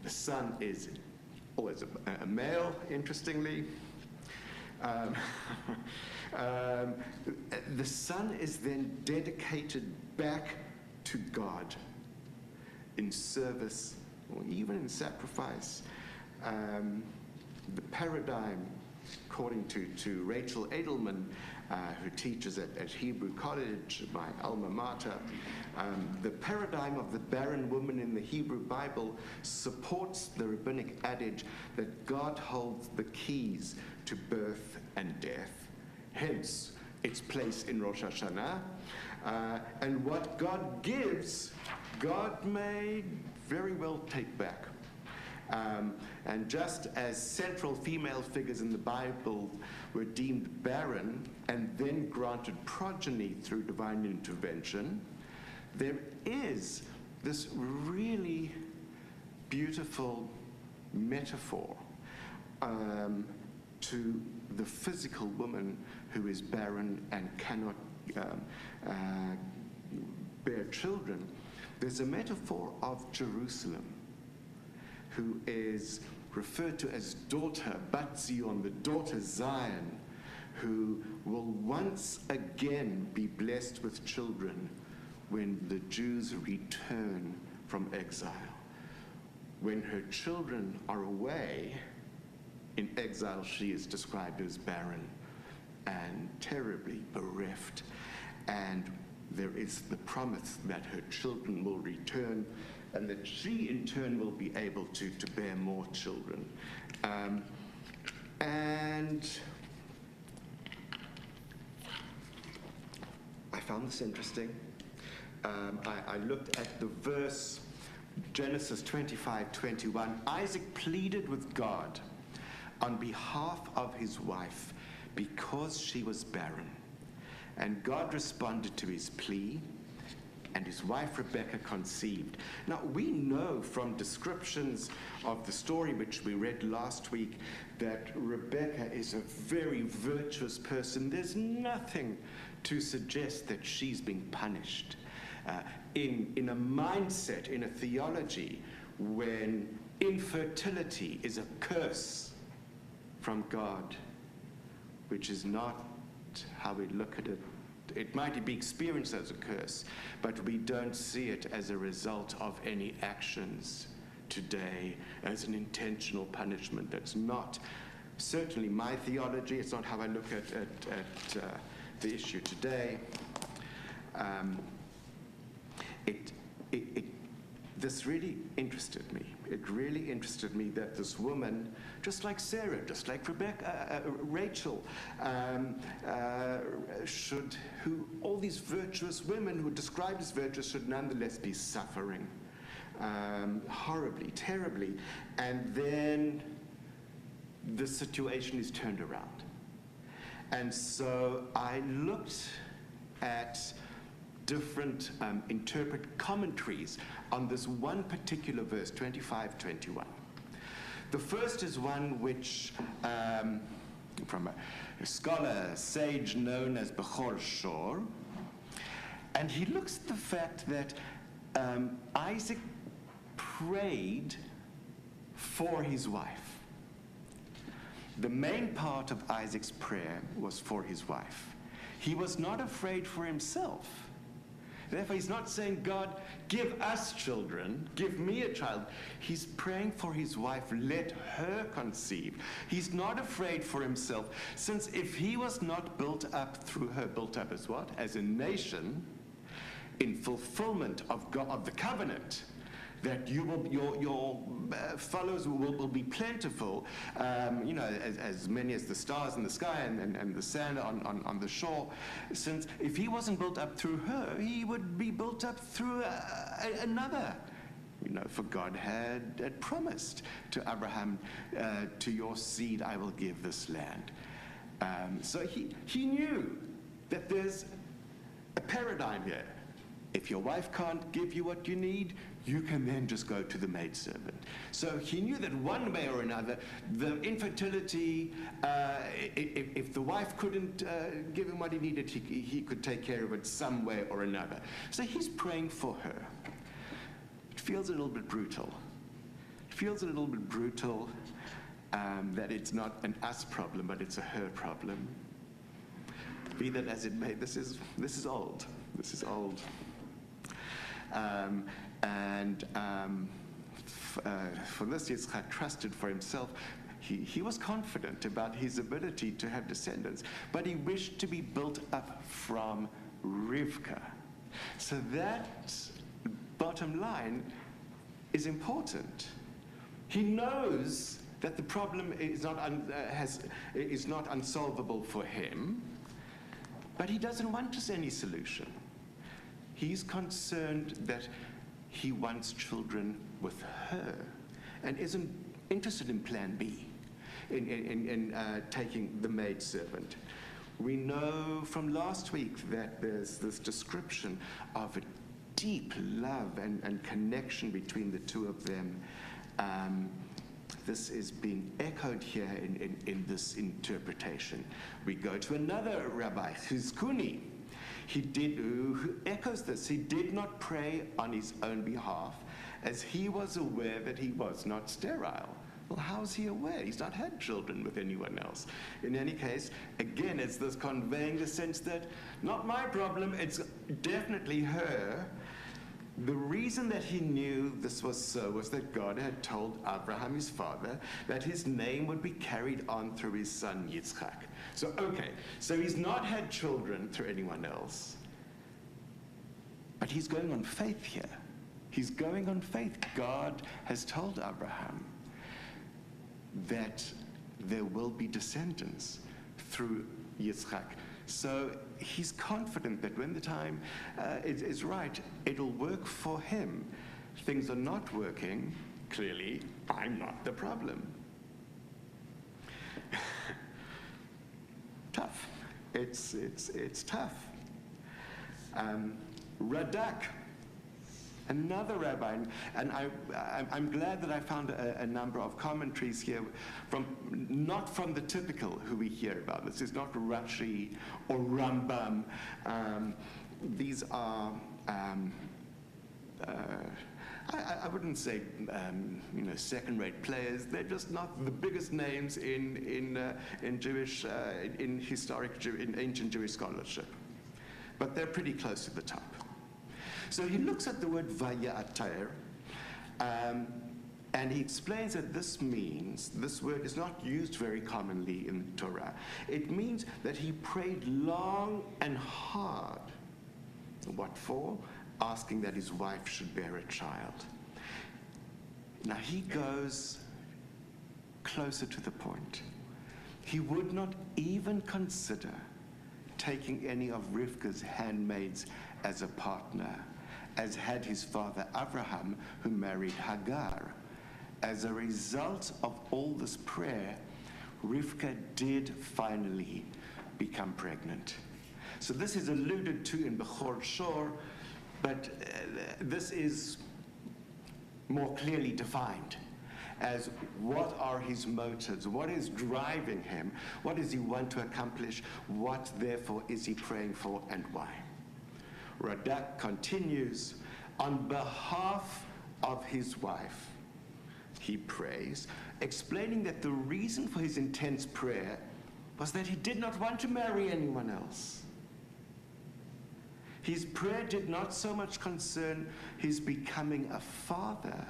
The son is always a male, interestingly. The son is then dedicated back to God in service or even in sacrifice. The paradigm, according to Rachel Edelman, who teaches at Hebrew College, my alma mater, the paradigm of the barren woman in the Hebrew Bible supports the rabbinic adage that God holds the keys to birth and death, hence its place in Rosh Hashanah. And what God gives, God may very well take back. And just as central female figures in the Bible were deemed barren and then granted progeny through divine intervention, there is this really beautiful metaphor to the physical woman who is barren and cannot bear children. There's a metaphor of Jerusalem, who is referred to as daughter Bat Zion, the daughter Zion, who will once again be blessed with children when the Jews return from exile. When her children are away in exile, she is described as barren and terribly bereft. And there is the promise that her children will return and that she in turn will be able to bear more children. And I found this interesting. I looked at the verse, Genesis 25:21. Isaac pleaded with God on behalf of his wife because she was barren. And God responded to his plea and his wife Rebekah conceived. Now, we know from descriptions of the story which we read last week that Rebekah is a very virtuous person. There's nothing to suggest that she's being punished. In a mindset, in a theology, when infertility is a curse from God, which is not how we look at it. It might be experienced as a curse, but we don't see it as a result of any actions today as an intentional punishment. That's not certainly my theology. It's not how I look at the issue today. This really interested me. It really interested me that this woman, just like Sarah, just like Rachel, all these virtuous women who are described as virtuous should nonetheless be suffering horribly, terribly. And then the situation is turned around. And so I looked at different commentaries on this one particular verse, 25:21. The first is one which, from a scholar, a sage known as Bechor Shor, and he looks at the fact that Isaac prayed for his wife. The main part of Isaac's prayer was for his wife. He was not afraid for himself. Therefore, he's not saying, God, give us children, give me a child. He's praying for his wife, let her conceive. He's not afraid for himself, since if he was not built up through her, built up as what? As a nation, in fulfillment of the covenant, that your followers will be plentiful, as many as the stars in the sky and the sand on the shore. Since if he wasn't built up through her, he would be built up through another. For God had promised to Abraham, to your seed I will give this land. So he knew that there's a paradigm here. If your wife can't give you what you need, you can then just go to the maidservant. So he knew that one way or another, the infertility, if the wife couldn't give him what he needed, he could take care of it some way or another. So he's praying for her. It feels a little bit brutal. It feels a little bit brutal that it's not an us problem, but it's a her problem. Be that as it may, this is old. This is old. For this, Yitzchak trusted for himself. He was confident about his ability to have descendants, but he wished to be built up from Rivka. So that bottom line is important. He knows that the problem is not unsolvable for him, but he doesn't want just any solution. He's concerned that he wants children with her and isn't interested in plan B, in taking the maidservant. We know from last week that there's this description of a deep love and connection between the two of them. This is being echoed here in this interpretation. We go to another rabbi, Chizkuni, who echoes this. He did not pray on his own behalf, as he was aware that he was not sterile. Well, how's he aware? He's not had children with anyone else. In any case, again, it's this conveying the sense that, not my problem, it's definitely her. The reason that he knew this was so was that God had told Abraham, his father, that his name would be carried on through his son Yitzchak. So he's not had children through anyone else. But he's going on faith here. He's going on faith. God has told Abraham that there will be descendants through Yitzchak. So he's confident that when the time is right, it'll work for him. Things are not working. Clearly, I'm not the problem. Tough. It's tough. Radak Another rabbi, and I'm glad that I found a number of commentaries here not from the typical who we hear about. This is not Rashi or Rambam. These are, I wouldn't say, second-rate players. They're just not the biggest names in Jewish, in ancient Jewish scholarship. But they're pretty close to the top. So he looks at the word vayater, and he explains that this word is not used very commonly in the Torah. It means that he prayed long and hard. What for? Asking that his wife should bear a child. Now he goes closer to the point. He would not even consider taking any of Rivka's handmaids as a partner, as had his father Abraham, who married Hagar. As a result of all this prayer, Rivka did finally become pregnant. So this is alluded to in Bechor Shor, but this is more clearly defined as what are his motives, what is driving him, what does he want to accomplish, what therefore is he praying for, and why. Radak continues, on behalf of his wife, he prays, explaining that the reason for his intense prayer was that he did not want to marry anyone else. His prayer did not so much concern his becoming a father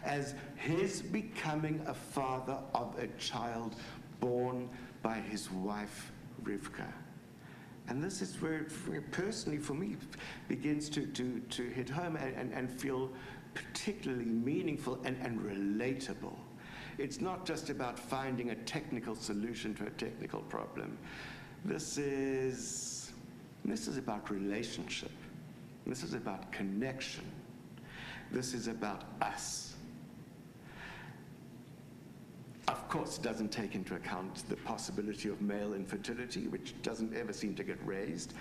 as his becoming a father of a child born by his wife, Rivka. And this is where, personally for me, begins to hit home and feel particularly meaningful and relatable. It's not just about finding a technical solution to a technical problem. This is about relationship. This is about connection. This is about us. Of course, it doesn't take into account the possibility of male infertility, which doesn't ever seem to get raised.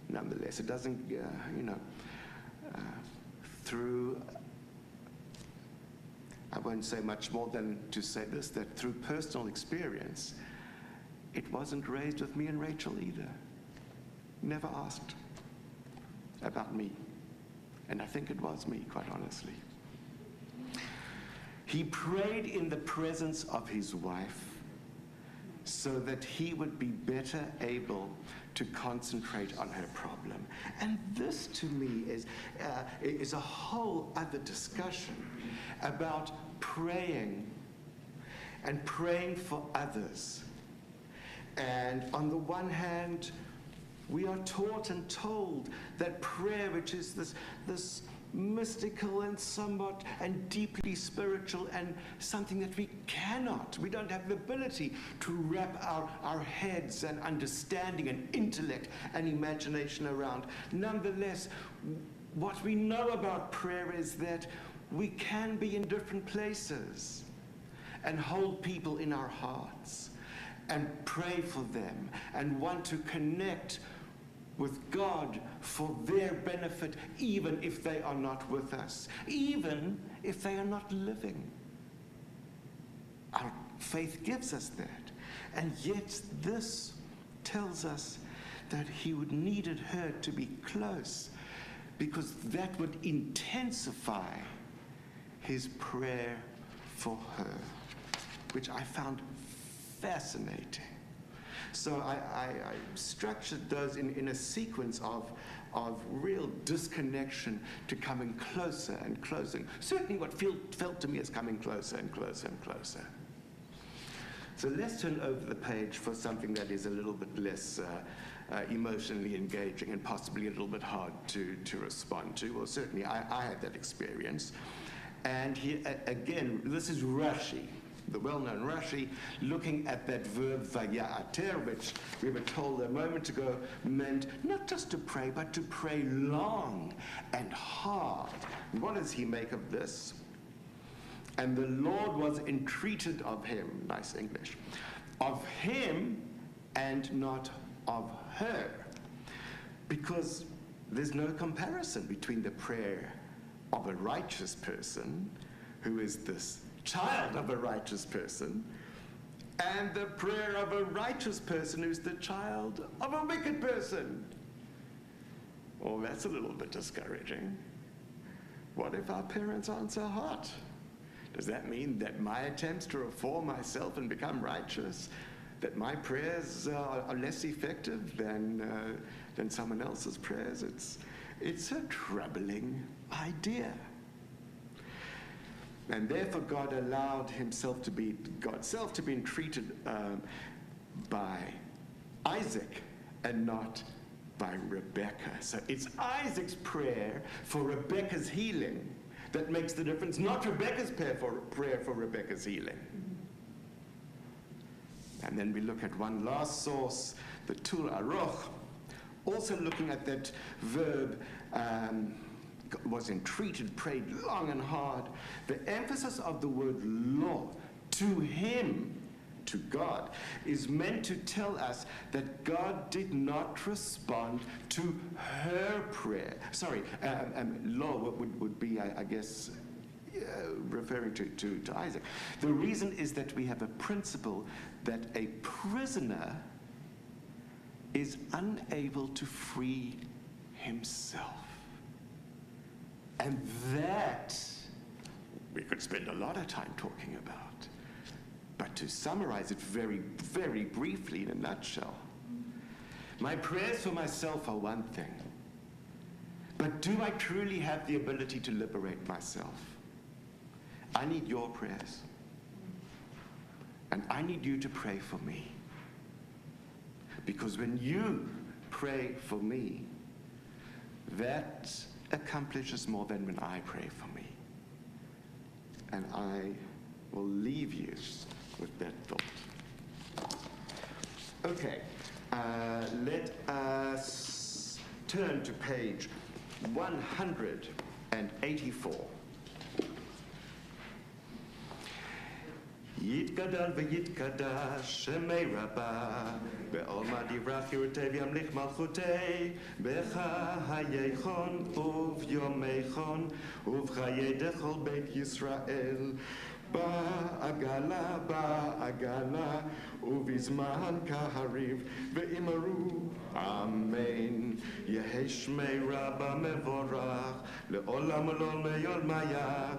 Nonetheless, it doesn't, through, I won't say much more than to say this, that through personal experience, it wasn't raised with me and Rachel either. Never asked about me. And I think it was me, quite honestly. He prayed in the presence of his wife so that he would be better able to concentrate on her problem. And this, to me, is a whole other discussion about praying and praying for others. And on the one hand, we are taught and told that prayer, which is this mystical and somewhat and deeply spiritual and something that we don't have the ability to wrap our heads and understanding and intellect and imagination around. Nonetheless, what we know about prayer is that we can be in different places and hold people in our hearts and pray for them and want to connect with God for their benefit, even if they are not with us, even if they are not living. Our faith gives us that. And yet this tells us that he needed her to be close, because that would intensify his prayer for her, which I found fascinating. So I structured those in a sequence of real disconnection to coming closer and closer. Certainly what felt to me as coming closer and closer and closer. So let's turn over the page for something that is a little bit less emotionally engaging and possibly a little bit hard to respond to. Well, certainly I had that experience. And here, again, this is Rashi, the well-known Rashi, looking at that verb vayater, which we were told a moment ago meant not just to pray, but to pray long and hard. What does he make of this? And the Lord was entreated of him, nice English, of him and not of her. Because there's no comparison between the prayer of a righteous person, who is this child of a righteous person, and the prayer of a righteous person who's the child of a wicked person. Oh, that's a little bit discouraging. What if our parents aren't so hot? Does that mean that my attempts to reform myself and become righteous, that my prayers are less effective than someone else's prayers? It's a troubling idea. And therefore God allowed God's self to be entreated by Isaac and not by Rebekah. So it's Isaac's prayer for Rebekah's healing that makes the difference, not Rebekah's prayer for Rebekah's healing. And then we look at one last source, the Tul Aroch, also looking at that verb, was entreated, prayed long and hard. The emphasis of the word law, to him, to God, is meant to tell us that God did not respond to her prayer. Sorry, law would be, I guess, referring to Isaac. The reason is that we have a principle that a prisoner is unable to free himself. And that we could spend a lot of time talking about. But to summarize it very, very briefly in a nutshell, my prayers for myself are one thing. But do I truly have the ability to liberate myself? I need your prayers. And I need you to pray for me. Because when you pray for me, that accomplishes more than when I pray for me. And I will leave you with that thought. Okay, let us turn to page 184. יתגדל ויתקדש שמי רבה בעולמא דברך ירטב ימליך מלכותי בחייכון וביומייכון ובחיי דכל בית ישראל בעגלה ובזמן כהריב ואמרו אמן. יהי שמי רבה מבורך לעולם ולעולמי עולמיה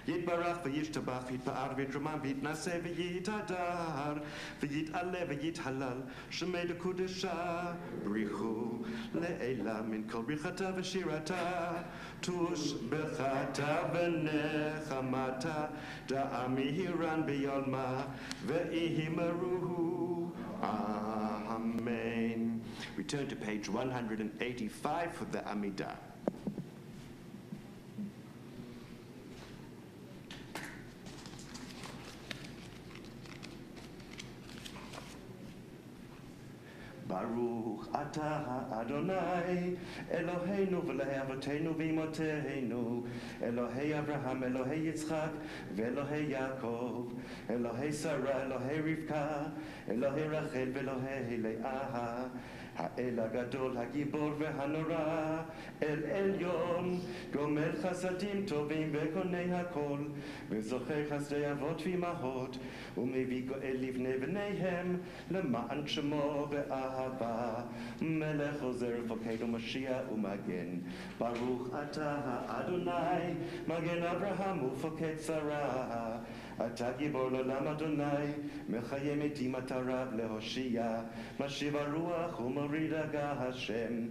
יתברך וישתבח ויתפאר ויתרומם ויתנשא ויתהדר ויתעלה ויתהלל שמי דקודשה בריחו לעילה מן כל בריחתה ושירתה תושבחתה ונחמתה דעמי הירן ביולמה ואמרו Amen. We turn to page 185 for the Amidah. Baruch atah Adonai Eloheinu v'Elokei Avotenu v'Imotenu Elohei Abraham, Elohei Yitzchak v'Elohei Yaakov Elohei Sarah, Elohei Rivka Elohei Rachel v'Elohei Leah האל הגדול, הגיבור והנורא, אל עליון, גומל חסדים טובים וקונה הכל, וזוכר חסדי אבות ואימהות, ומביא גואל לבני בניהם, למען שמו באהבה, מלך עוזר פוקד ומשיח ומגן. ברוך אתה האדוני, מגן אברהם ופוקד שרה. אתה גיבור לעולם אדוני, מחיה מתים אתה רב להושיע, משיב הרוח ומוריד הגה השם,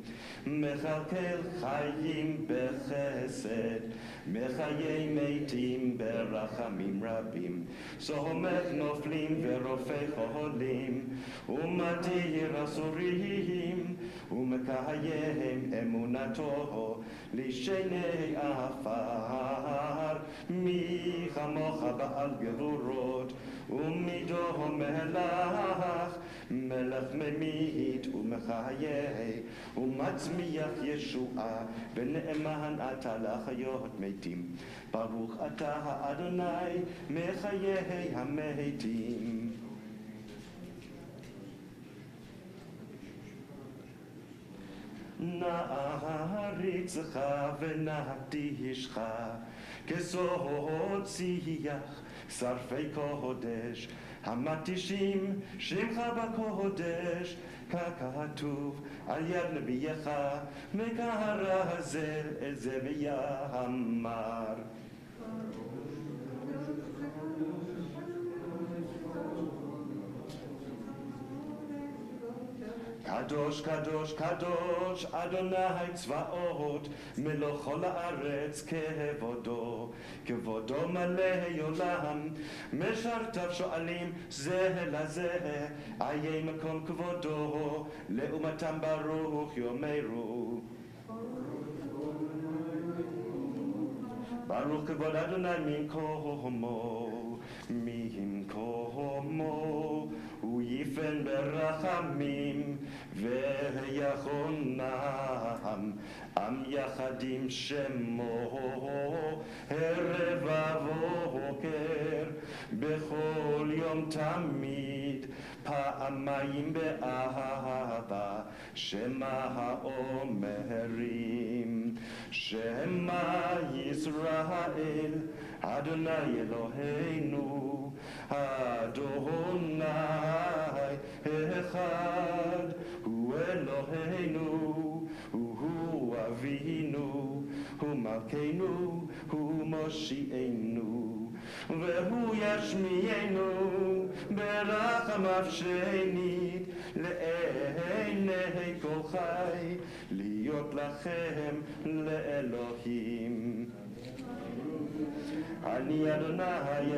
מכלכל חיים בחסד, מחיי מתים ברחמים רבים, סומך נופלים ורופא חולים, ומתיר אסורים, ומקיים אמונתו לשני עפר, מי כמוך בעל גבורות ומידו מלך, מלך ממית ומחיה ומצמיח ישועה ונאמן אתה לחיות מתים. ברוך אתה האדוני מחיי המתים. נעריצך ונקדישך כסוד שיח שרפי קודש המתישים שמך בקודש ככתוב על יד נביאך מכרזל את זה ויאמר קדוש, קדוש, קדוש, אדוני צבאות, מלוך כל הארץ כבודו, כבודו מלא עולם, משרתיו שואלים זה לזה, איה מקום כבודו, לאומתם ברוך יאמרו. ברוך כבוד אדוני ממקומו, ממקומו, הוא יפן ברחמים ויחונם, עם יחד עם שמו, ערב ובוקר, בכל יום תמיד, פעמיים באהבה, שמע האומרים, שמע ישראל, אדוני אלוהינו, אדוני אחד, הוא אלוהינו, הוא אבינו, הוא מלכנו, הוא מושיענו, והוא ישמיענו ברחמיו שנית לעיני כל חי, להיות לכם לאלוהים. אני אדוני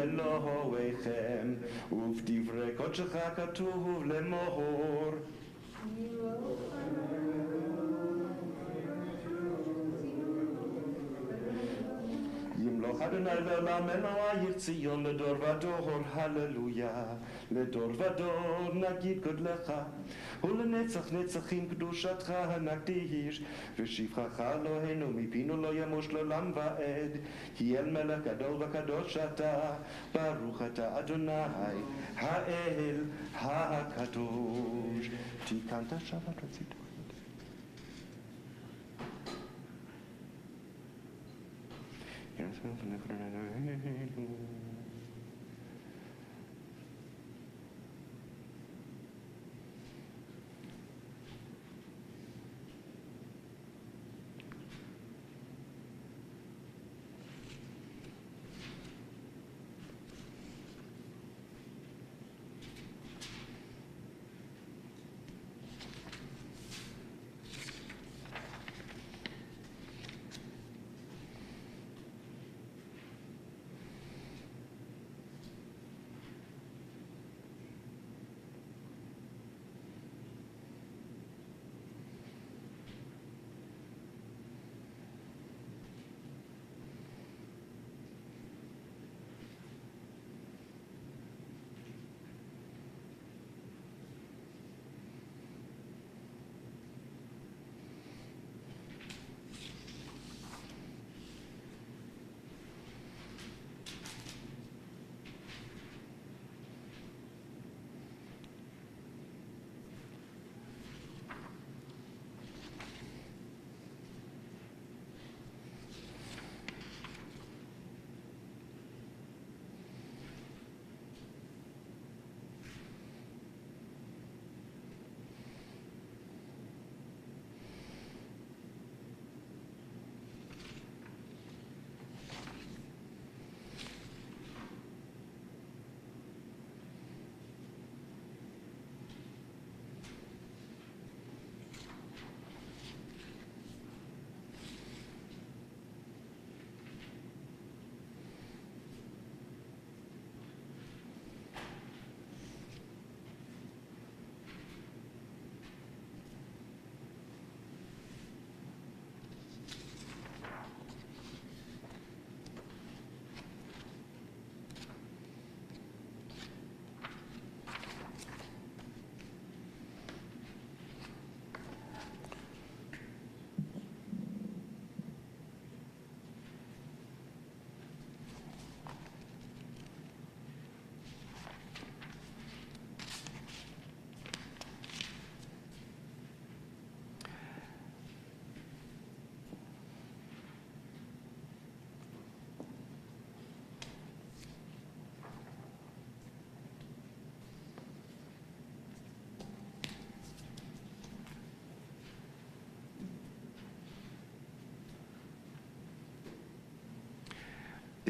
אלוהיכם, ובדברי קודשך כתוב לאמור. ימלוך אדוני לעולם אלוהי ציון לדור ודור, הללויה. לדור ודור נגיד גודלך, ולנצח נצחים קדושתך נקדיש, ושבחך אלוהינו מפינו לא ימוש לעולם ועד, כי אל מלך גדול וקדוש אתה, ברוך אתה אדוני האל הקדוש. תיקנת שבת רצית?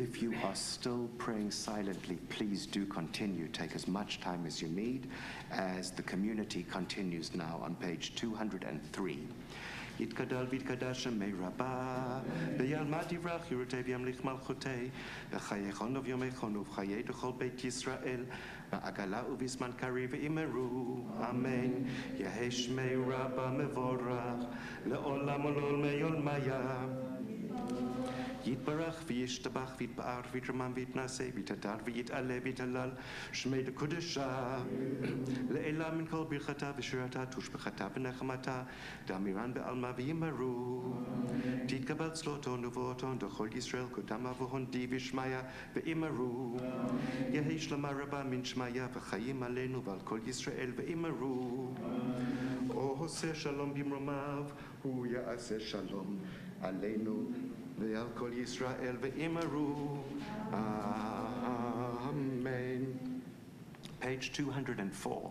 If you are still praying silently, please do continue. Take as much time as you need as the community continues now on page 203. יתגדל ויתקדש שמי רבה, וילמד יברח יורתיו ימליך מלכותי, וחייכון וביומייכון ובחיי דכל בית ישראל, בעגלה ובזמן קריב ואמרו, אמן. יהי שמי רבה מבורך, לעולם ולעולמי עולמיה. יתברך וישתבח ויתפאר ויתרומם ויתנשא ויתהדר ויתעלה ויתהלל שמי דקודשה לעילה מן כל ברכתה ושירתה תושבחתה ונחמתה דאמירן בעלמא ויאמרו תתקבל צלותו נבואתו דכל ישראל קודם אבוהון די ושמיה ואמרו יהי שלמה רבה מן שמיה וחיים עלינו ועל כל ישראל ואמרו עושה שלום במרומיו הוא יעשה שלום עלינו ועל כל ישראל ואמרו Amen. Page 204.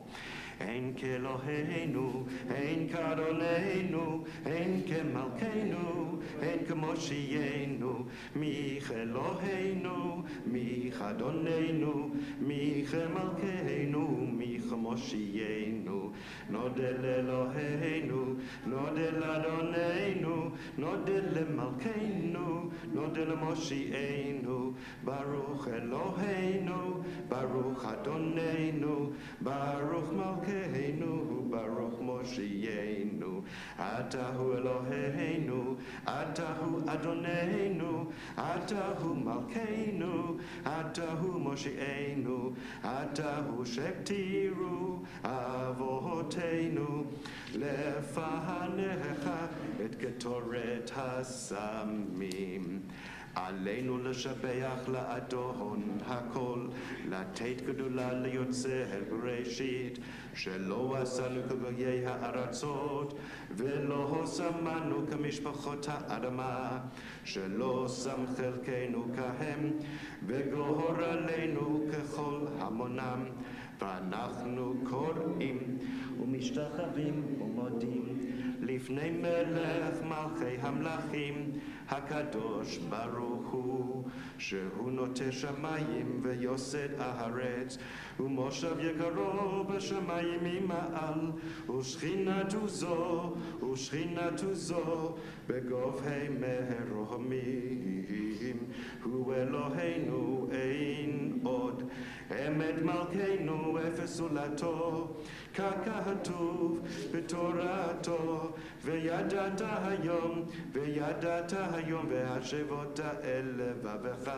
אין כאלוהינו, אין כאדוננו, אין כמלכנו, אין כמושיענו, מי כאלוהינו, מי כאדוננו, מי כמלכנו, מי כמושיענו. נודה לאלוהינו, נודה לאדוננו, נודה למלכנו, נודה למושיענו. ברוך אלוהינו, ברוך אדוננו, ברוך מלכנו. ברוך מושיענו, אתה הוא אלוהינו, אתה הוא אדוננו, אתה הוא מלכנו, אתה הוא מושיענו, אתה הוא שהקטירו אבותינו לפניך את קטורת הסמים. עלינו לשבח לאדון הכל, לתת גדולה ליוצא בראשית, שלא עשנו כגויי הארצות, ולא שמנו כמשפחות האדמה, שלא שם חלקנו כהם, וגור עלינו ככל המונם. ואנחנו קוראים ומשתחווים ומודים לפני מלך מלכי המלכים הקדוש ברוך הוא, שהוא נוטה שמיים ויוסד הארץ, ומושב יקרו בשמיים ממעל, ושכינתו זו בגובהי מרומים. הוא אלוהינו אין עוד, אמת מלכנו אפס זולתו, ככתוב בתורתו, וידעת היום והשבות אל לבבך,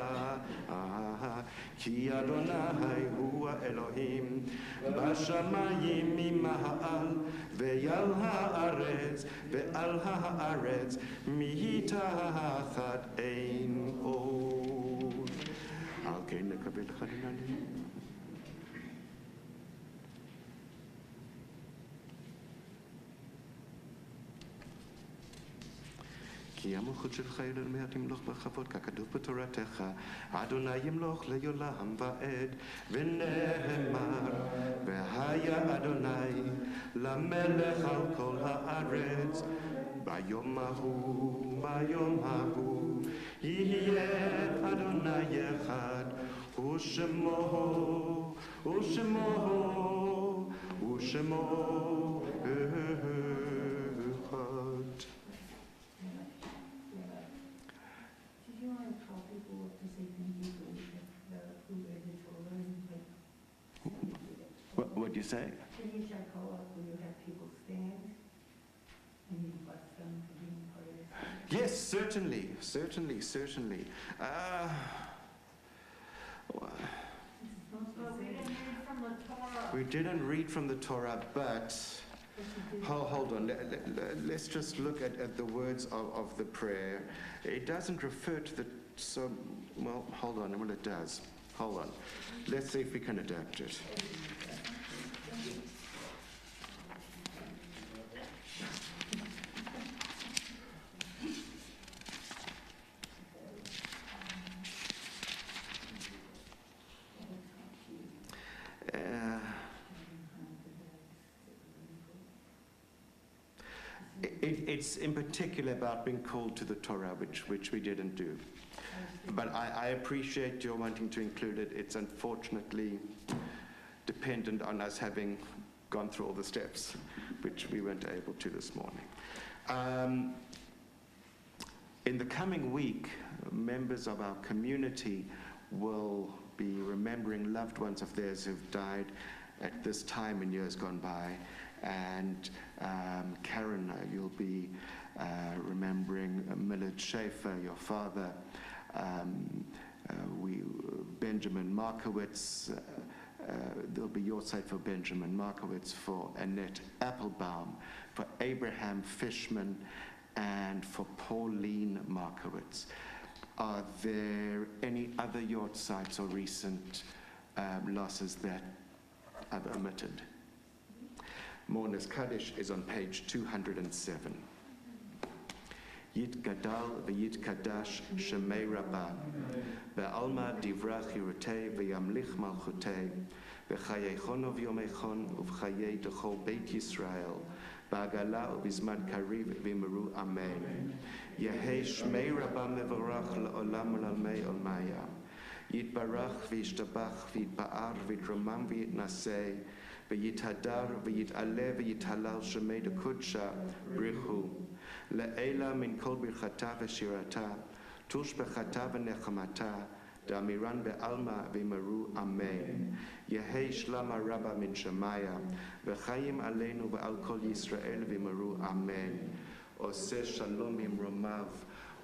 כי אדוני הוא האלוהים בשמיים ממעל ועל הארץ מתחת אין עוד. על כן נקבל חננני. כי המלכות שלך לעולמי תמלוך בכבוד ככתוב בתורתך, אדוני ימלוך לעולם ועד, ונאמר והיה אדוני למלך על כל הארץ. ביום ההוא יהיה אדוני אחד, ושמו אחד. Did you want to call people up to say thank you for who read the Torah and like? What'd you say? Can you check call up where you have people stand and you bless them for being part of this? Yes, certainly. We didn't read from the Torah, but hold on. Let's just look at the words of the prayer. It doesn't refer to the hold on. Well, it does. Hold on. Let's see if we can adapt it. It's in particular about being called to the Torah, which we didn't do. But I appreciate your wanting to include it. It's unfortunately dependent on us having gone through all the steps, which we weren't able to this morning. In the coming week, members of our community will be remembering loved ones of theirs who've died at this time in years gone by. And Karen, you'll be remembering Millard Schaefer, your father, Benjamin Markowitz, there'll be your side for Benjamin Markowitz, for Annette Applebaum, for Abraham Fishman, and for Pauline Markowitz. Are there any other yortsites or recent losses that I've omitted? Mourner's Kaddish is on page 207. Yit Gadal v'yit Kadash Shemei Rabbah Be'alma Divra Chirutei V'yamlich Malchutei V'chayeichon of Yomeichon Uv'chayei Dechol Beit Yisrael Ba'agala U'bizman Kariv V'imru Amen Yehei Shmei Rabbah Mevorach La'olam L'almei Olmaya Yitbarach V'yishtabach V'yitba'ar V'yitromam V'yitnasei V'yithadar V'yit'aleh V'yithalal Shemei Dekudsha Brichu Le'ela min kol birchata v'shirata tush bechata v'nechamata da'amiran be'alma v'yimaru amen Yehei shlama rabba min shemaya v'chayim aleinu v'al kol Yisrael v'yimaru amen Oseh shalom imromav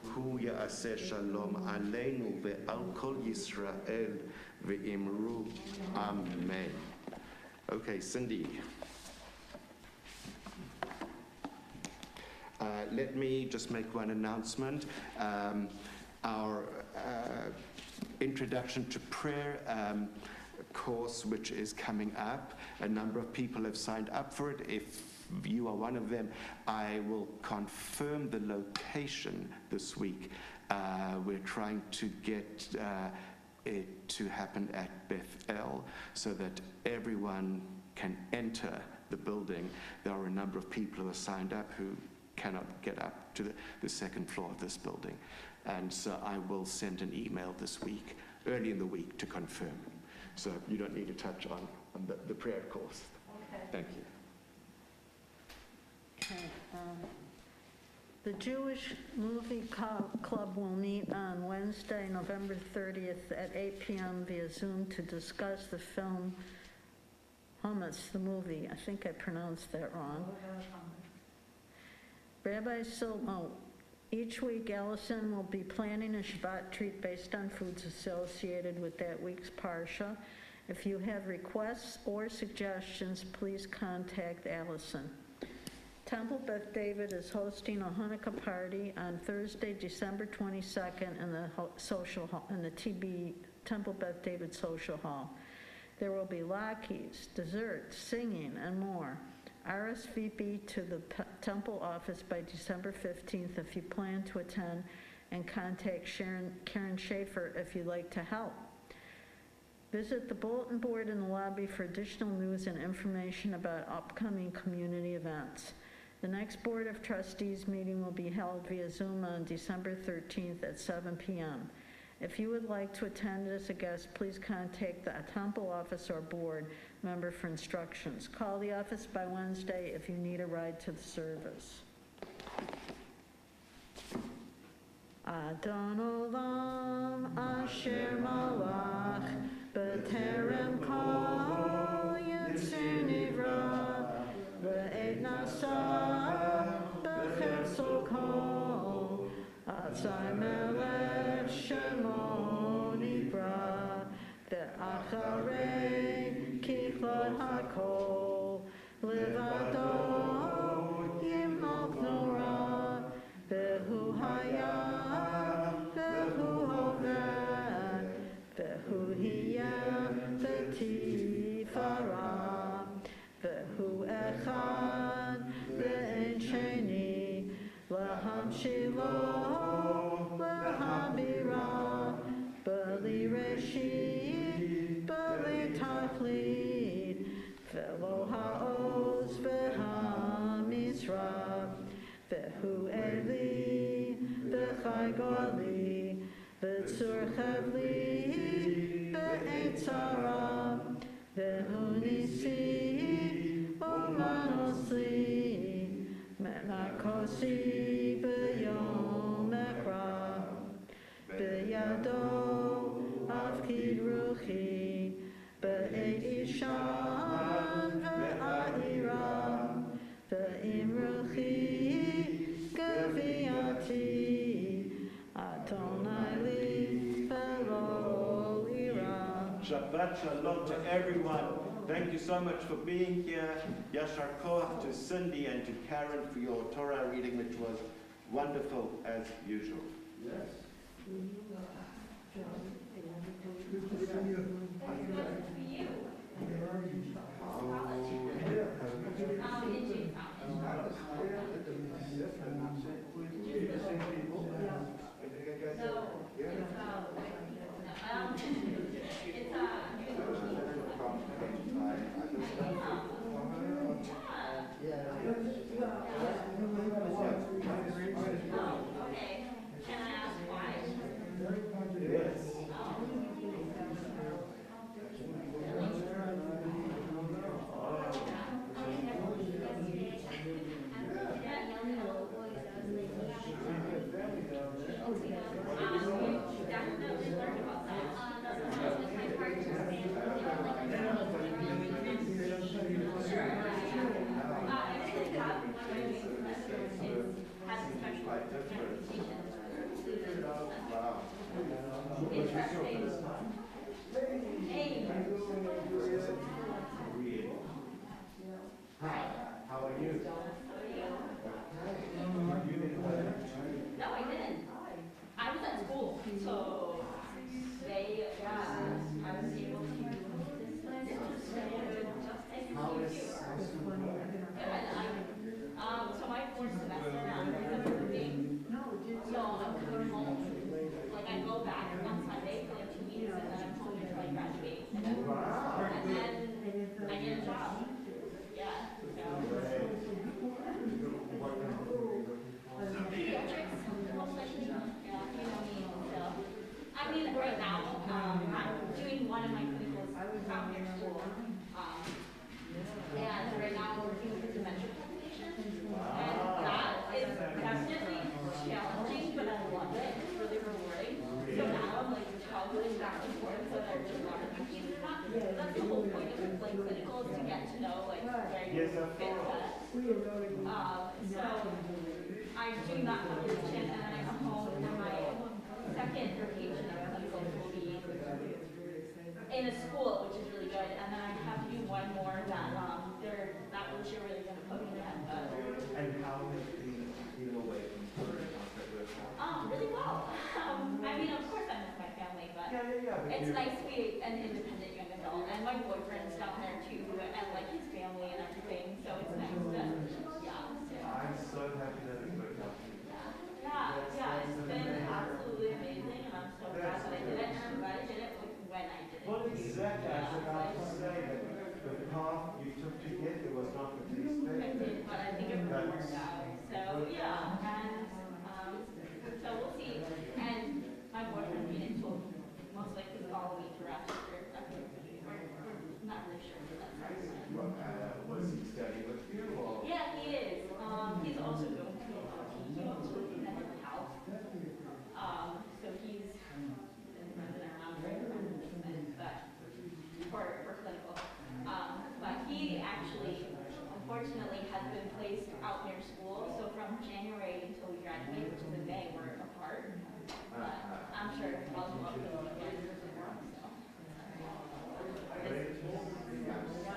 hu ya'aseh shalom aleinu v'al kol Yisrael v'yimaru amen. Okay, Cindy. Let me just make one announcement. Our Introduction to Prayer course, which is coming up, a number of people have signed up for it. If you are one of them, I will confirm the location this week. We're trying to get it to happen at Bethel so that everyone can enter the building. There are a number of people who are signed up who cannot get up to the second floor of this building. And so I will send an email this week, early in the week, to confirm. So you don't need to touch on the prayer course. Okay. Thank you. Okay, the Jewish Movie Club will meet on Wednesday, November 30th at 8 p.m. via Zoom to discuss the film Hummus, the movie. I think I pronounced that wrong. Rabbi Silmo, each week Allison will be planning a Shabbat treat based on foods associated with that week's Parsha. If you have requests or suggestions, please contact Allison. Temple Beth David is hosting a Hanukkah party on Thursday, December 22nd in the social hall, in the TBD Temple Beth David Social Hall. There will be latkes, desserts, singing, and more. RSVP to the temple office by December 15th if you plan to attend, and contact Karen Schaefer if you'd like to help. Visit the bulletin board in the lobby for additional news and information about upcoming community events. The next Board of Trustees meeting will be held via Zoom on December 13th at 7 p.m. If you would like to attend as a guest, please contact the temple office or board member for instructions. Call the office by Wednesday if you need a ride to the service. Adon Olam Asher Malach B'terem Kol Yitzir Nivra V'et Nasa B'chesol Kol Atzai Melech Shemo Nivra Ve'acharei Kichlot HaKol Levado Yimok Nora Ve'hu Haya Ve'hu Hoveh Ve'hu Hiya Ve'tifara Ve'hu Echad Ve'en Sheni L'hamshilo L'habira B'li Reshit B'li Tachlit Ve'lo Ha'oz Ve'ha-Mizra Ve'hu Eli Ve'chai Goli B'tzur chavli, b'eitzara, v'unisi, u'manosli, me'makosi, b'yom ekra, b'yado, avkid ruchi, b'eishan, v'a'ira, v'im ruchi, gaviyati, Adonai li, v'lo ira. Shabbat shalom to everyone. Thank you so much for being here. Yashar koach to Cindy and to Karen for your Torah reading, which was wonderful as usual. Yes. Okay. Can I ask why? Yes. Definitely learned about that. That's my participation. Sure. I didn't have one of my main semesters has a special presentation included. Wow. Interesting. Hey. Hi, how are you? No, I didn't. I was at school, so they, I was able to. How is Good. So my fourth semester now, because of moving, so I'm coming home. Like I go back on Sunday for like 2 weeks, and then I'm home until I graduate, and then I get a job. Yeah. So. Pediatrics, most likely. Yeah, you know me. So, I mean, right now, I'm doing one of my clinicals out near school. And right now I'm working with dementia population. And that is definitely challenging, but I love it. It's really rewarding. So now I'm like toggling back and forth so that I really want to be in that. That's the whole point of like clinicals, to get to know like where you fit best. So I'm doing that population, and then I come home and my second rotation of clinicals will be in a school, which is really good, and then I have to do one more that they're not really sure where they're going to put me yet. But and how has been away from Florida? really well. I mean, of course I miss my family, but it's nice to be an independent young adult, and my boyfriend's down there too, and like his family and everything. So it's nice to, yeah. So. I'm so happy that it worked out. Yeah, it's been absolutely amazing, and I'm so glad that I did it, and I'm glad I did it when I did it. Well, exactly. I was about to say that the path you took to get there was not what you expected. But I think it really worked out. So yeah, and so we'll see. And my boyfriend made it to most likely follow me to Rochester. We're not really sure, but that's our plan. Was he studying with you? Or? Yeah, he is. He's also going to he goes with me at his house. So he's been running around for clinical. But he actually, unfortunately, has been placed out near school. So from January until we graduate, which is in May, we're apart. But I'm sure I'll go up with him again.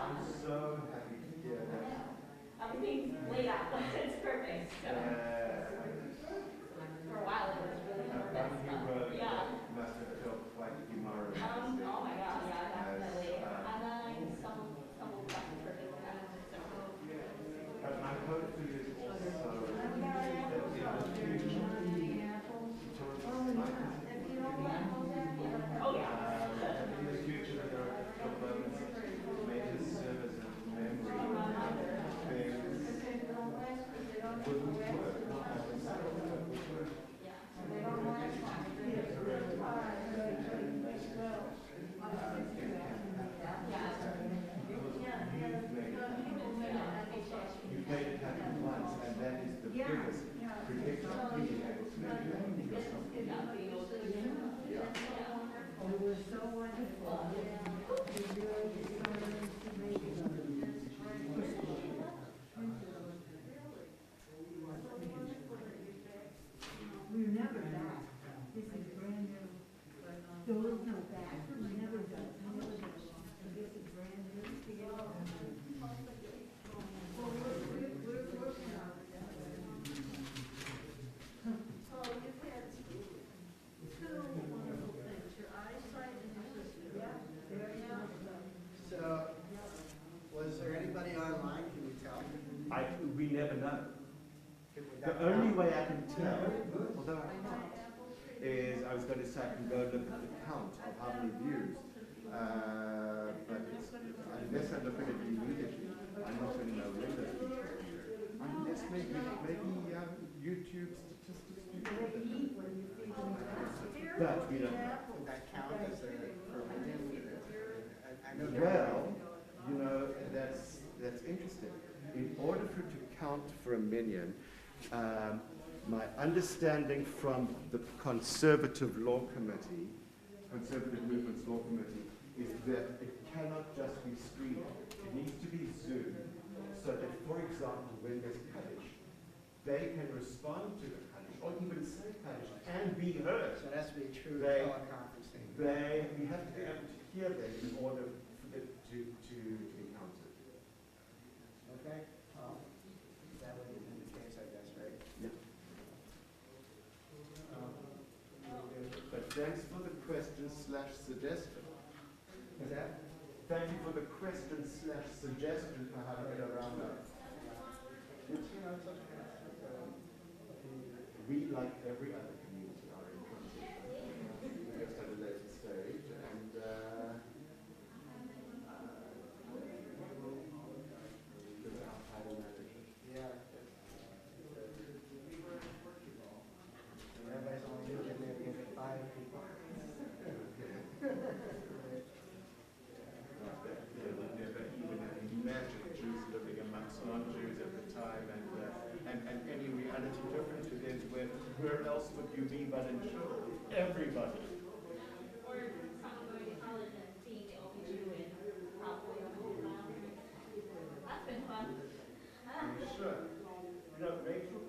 I'm so happy to hear that. Everything's laid out. It's perfect. So, for a while, it was really nervous. Yeah. Must have felt quite demoralized. Oh my God, yeah, definitely. And then I stumbled back for it. So. But my hope for you is also that in the future, Oh yeah. in the future, there are moments may just serve as a memory of things wouldn't work. Yeah, give us yeah. predictable being able to make learning or something. It was so wonderful. It really is so we're never back. This is brand new. There was no back. We never done. We never done. And this is brand new. Well, we're working on it. So you've had two wonderful things, your eyesight and your sister. Yeah, very much so. So, was there anybody online, can you tell? We never know. Can we The only way I can tell, although I can't, is I was going to say I can go look at the count of how many views. But it's, unless I look at it immediately, I'm not going to know when those views are. Unless maybe YouTube statistics do that. But we don't know. Would that count as a per million? I know. Well, you know, that's interesting. In order for it to count for a million, my understanding from the Conservative Law Committee, Conservative Movements Law Committee, is that it cannot just be streamed. It needs to be zoomed, so that, for example, when there's Kaddish, they can respond to the Kaddish, or even say Kaddish, and be heard. So it has to be true They- teleconferencing. We have to be able to hear them in order for it to be counted. Okay? That would be the case, I guess, right? Yeah. But thanks for the question/suggestion. Is that? Thank you for the question/suggestion for how to get around that. We, like every other community, are in transition. We just at a later stage, and figure out how to manage it. Yeah. Everybody's only looking at maybe 5 people. They would never even have imagined Jews living amongst non-Jews at the time, and any reality different to them. Where else would you be but in shul? Everybody. Or probably going to college and seeing the OBGYN and probably a whole lot. That's been fun. You should. You know, make your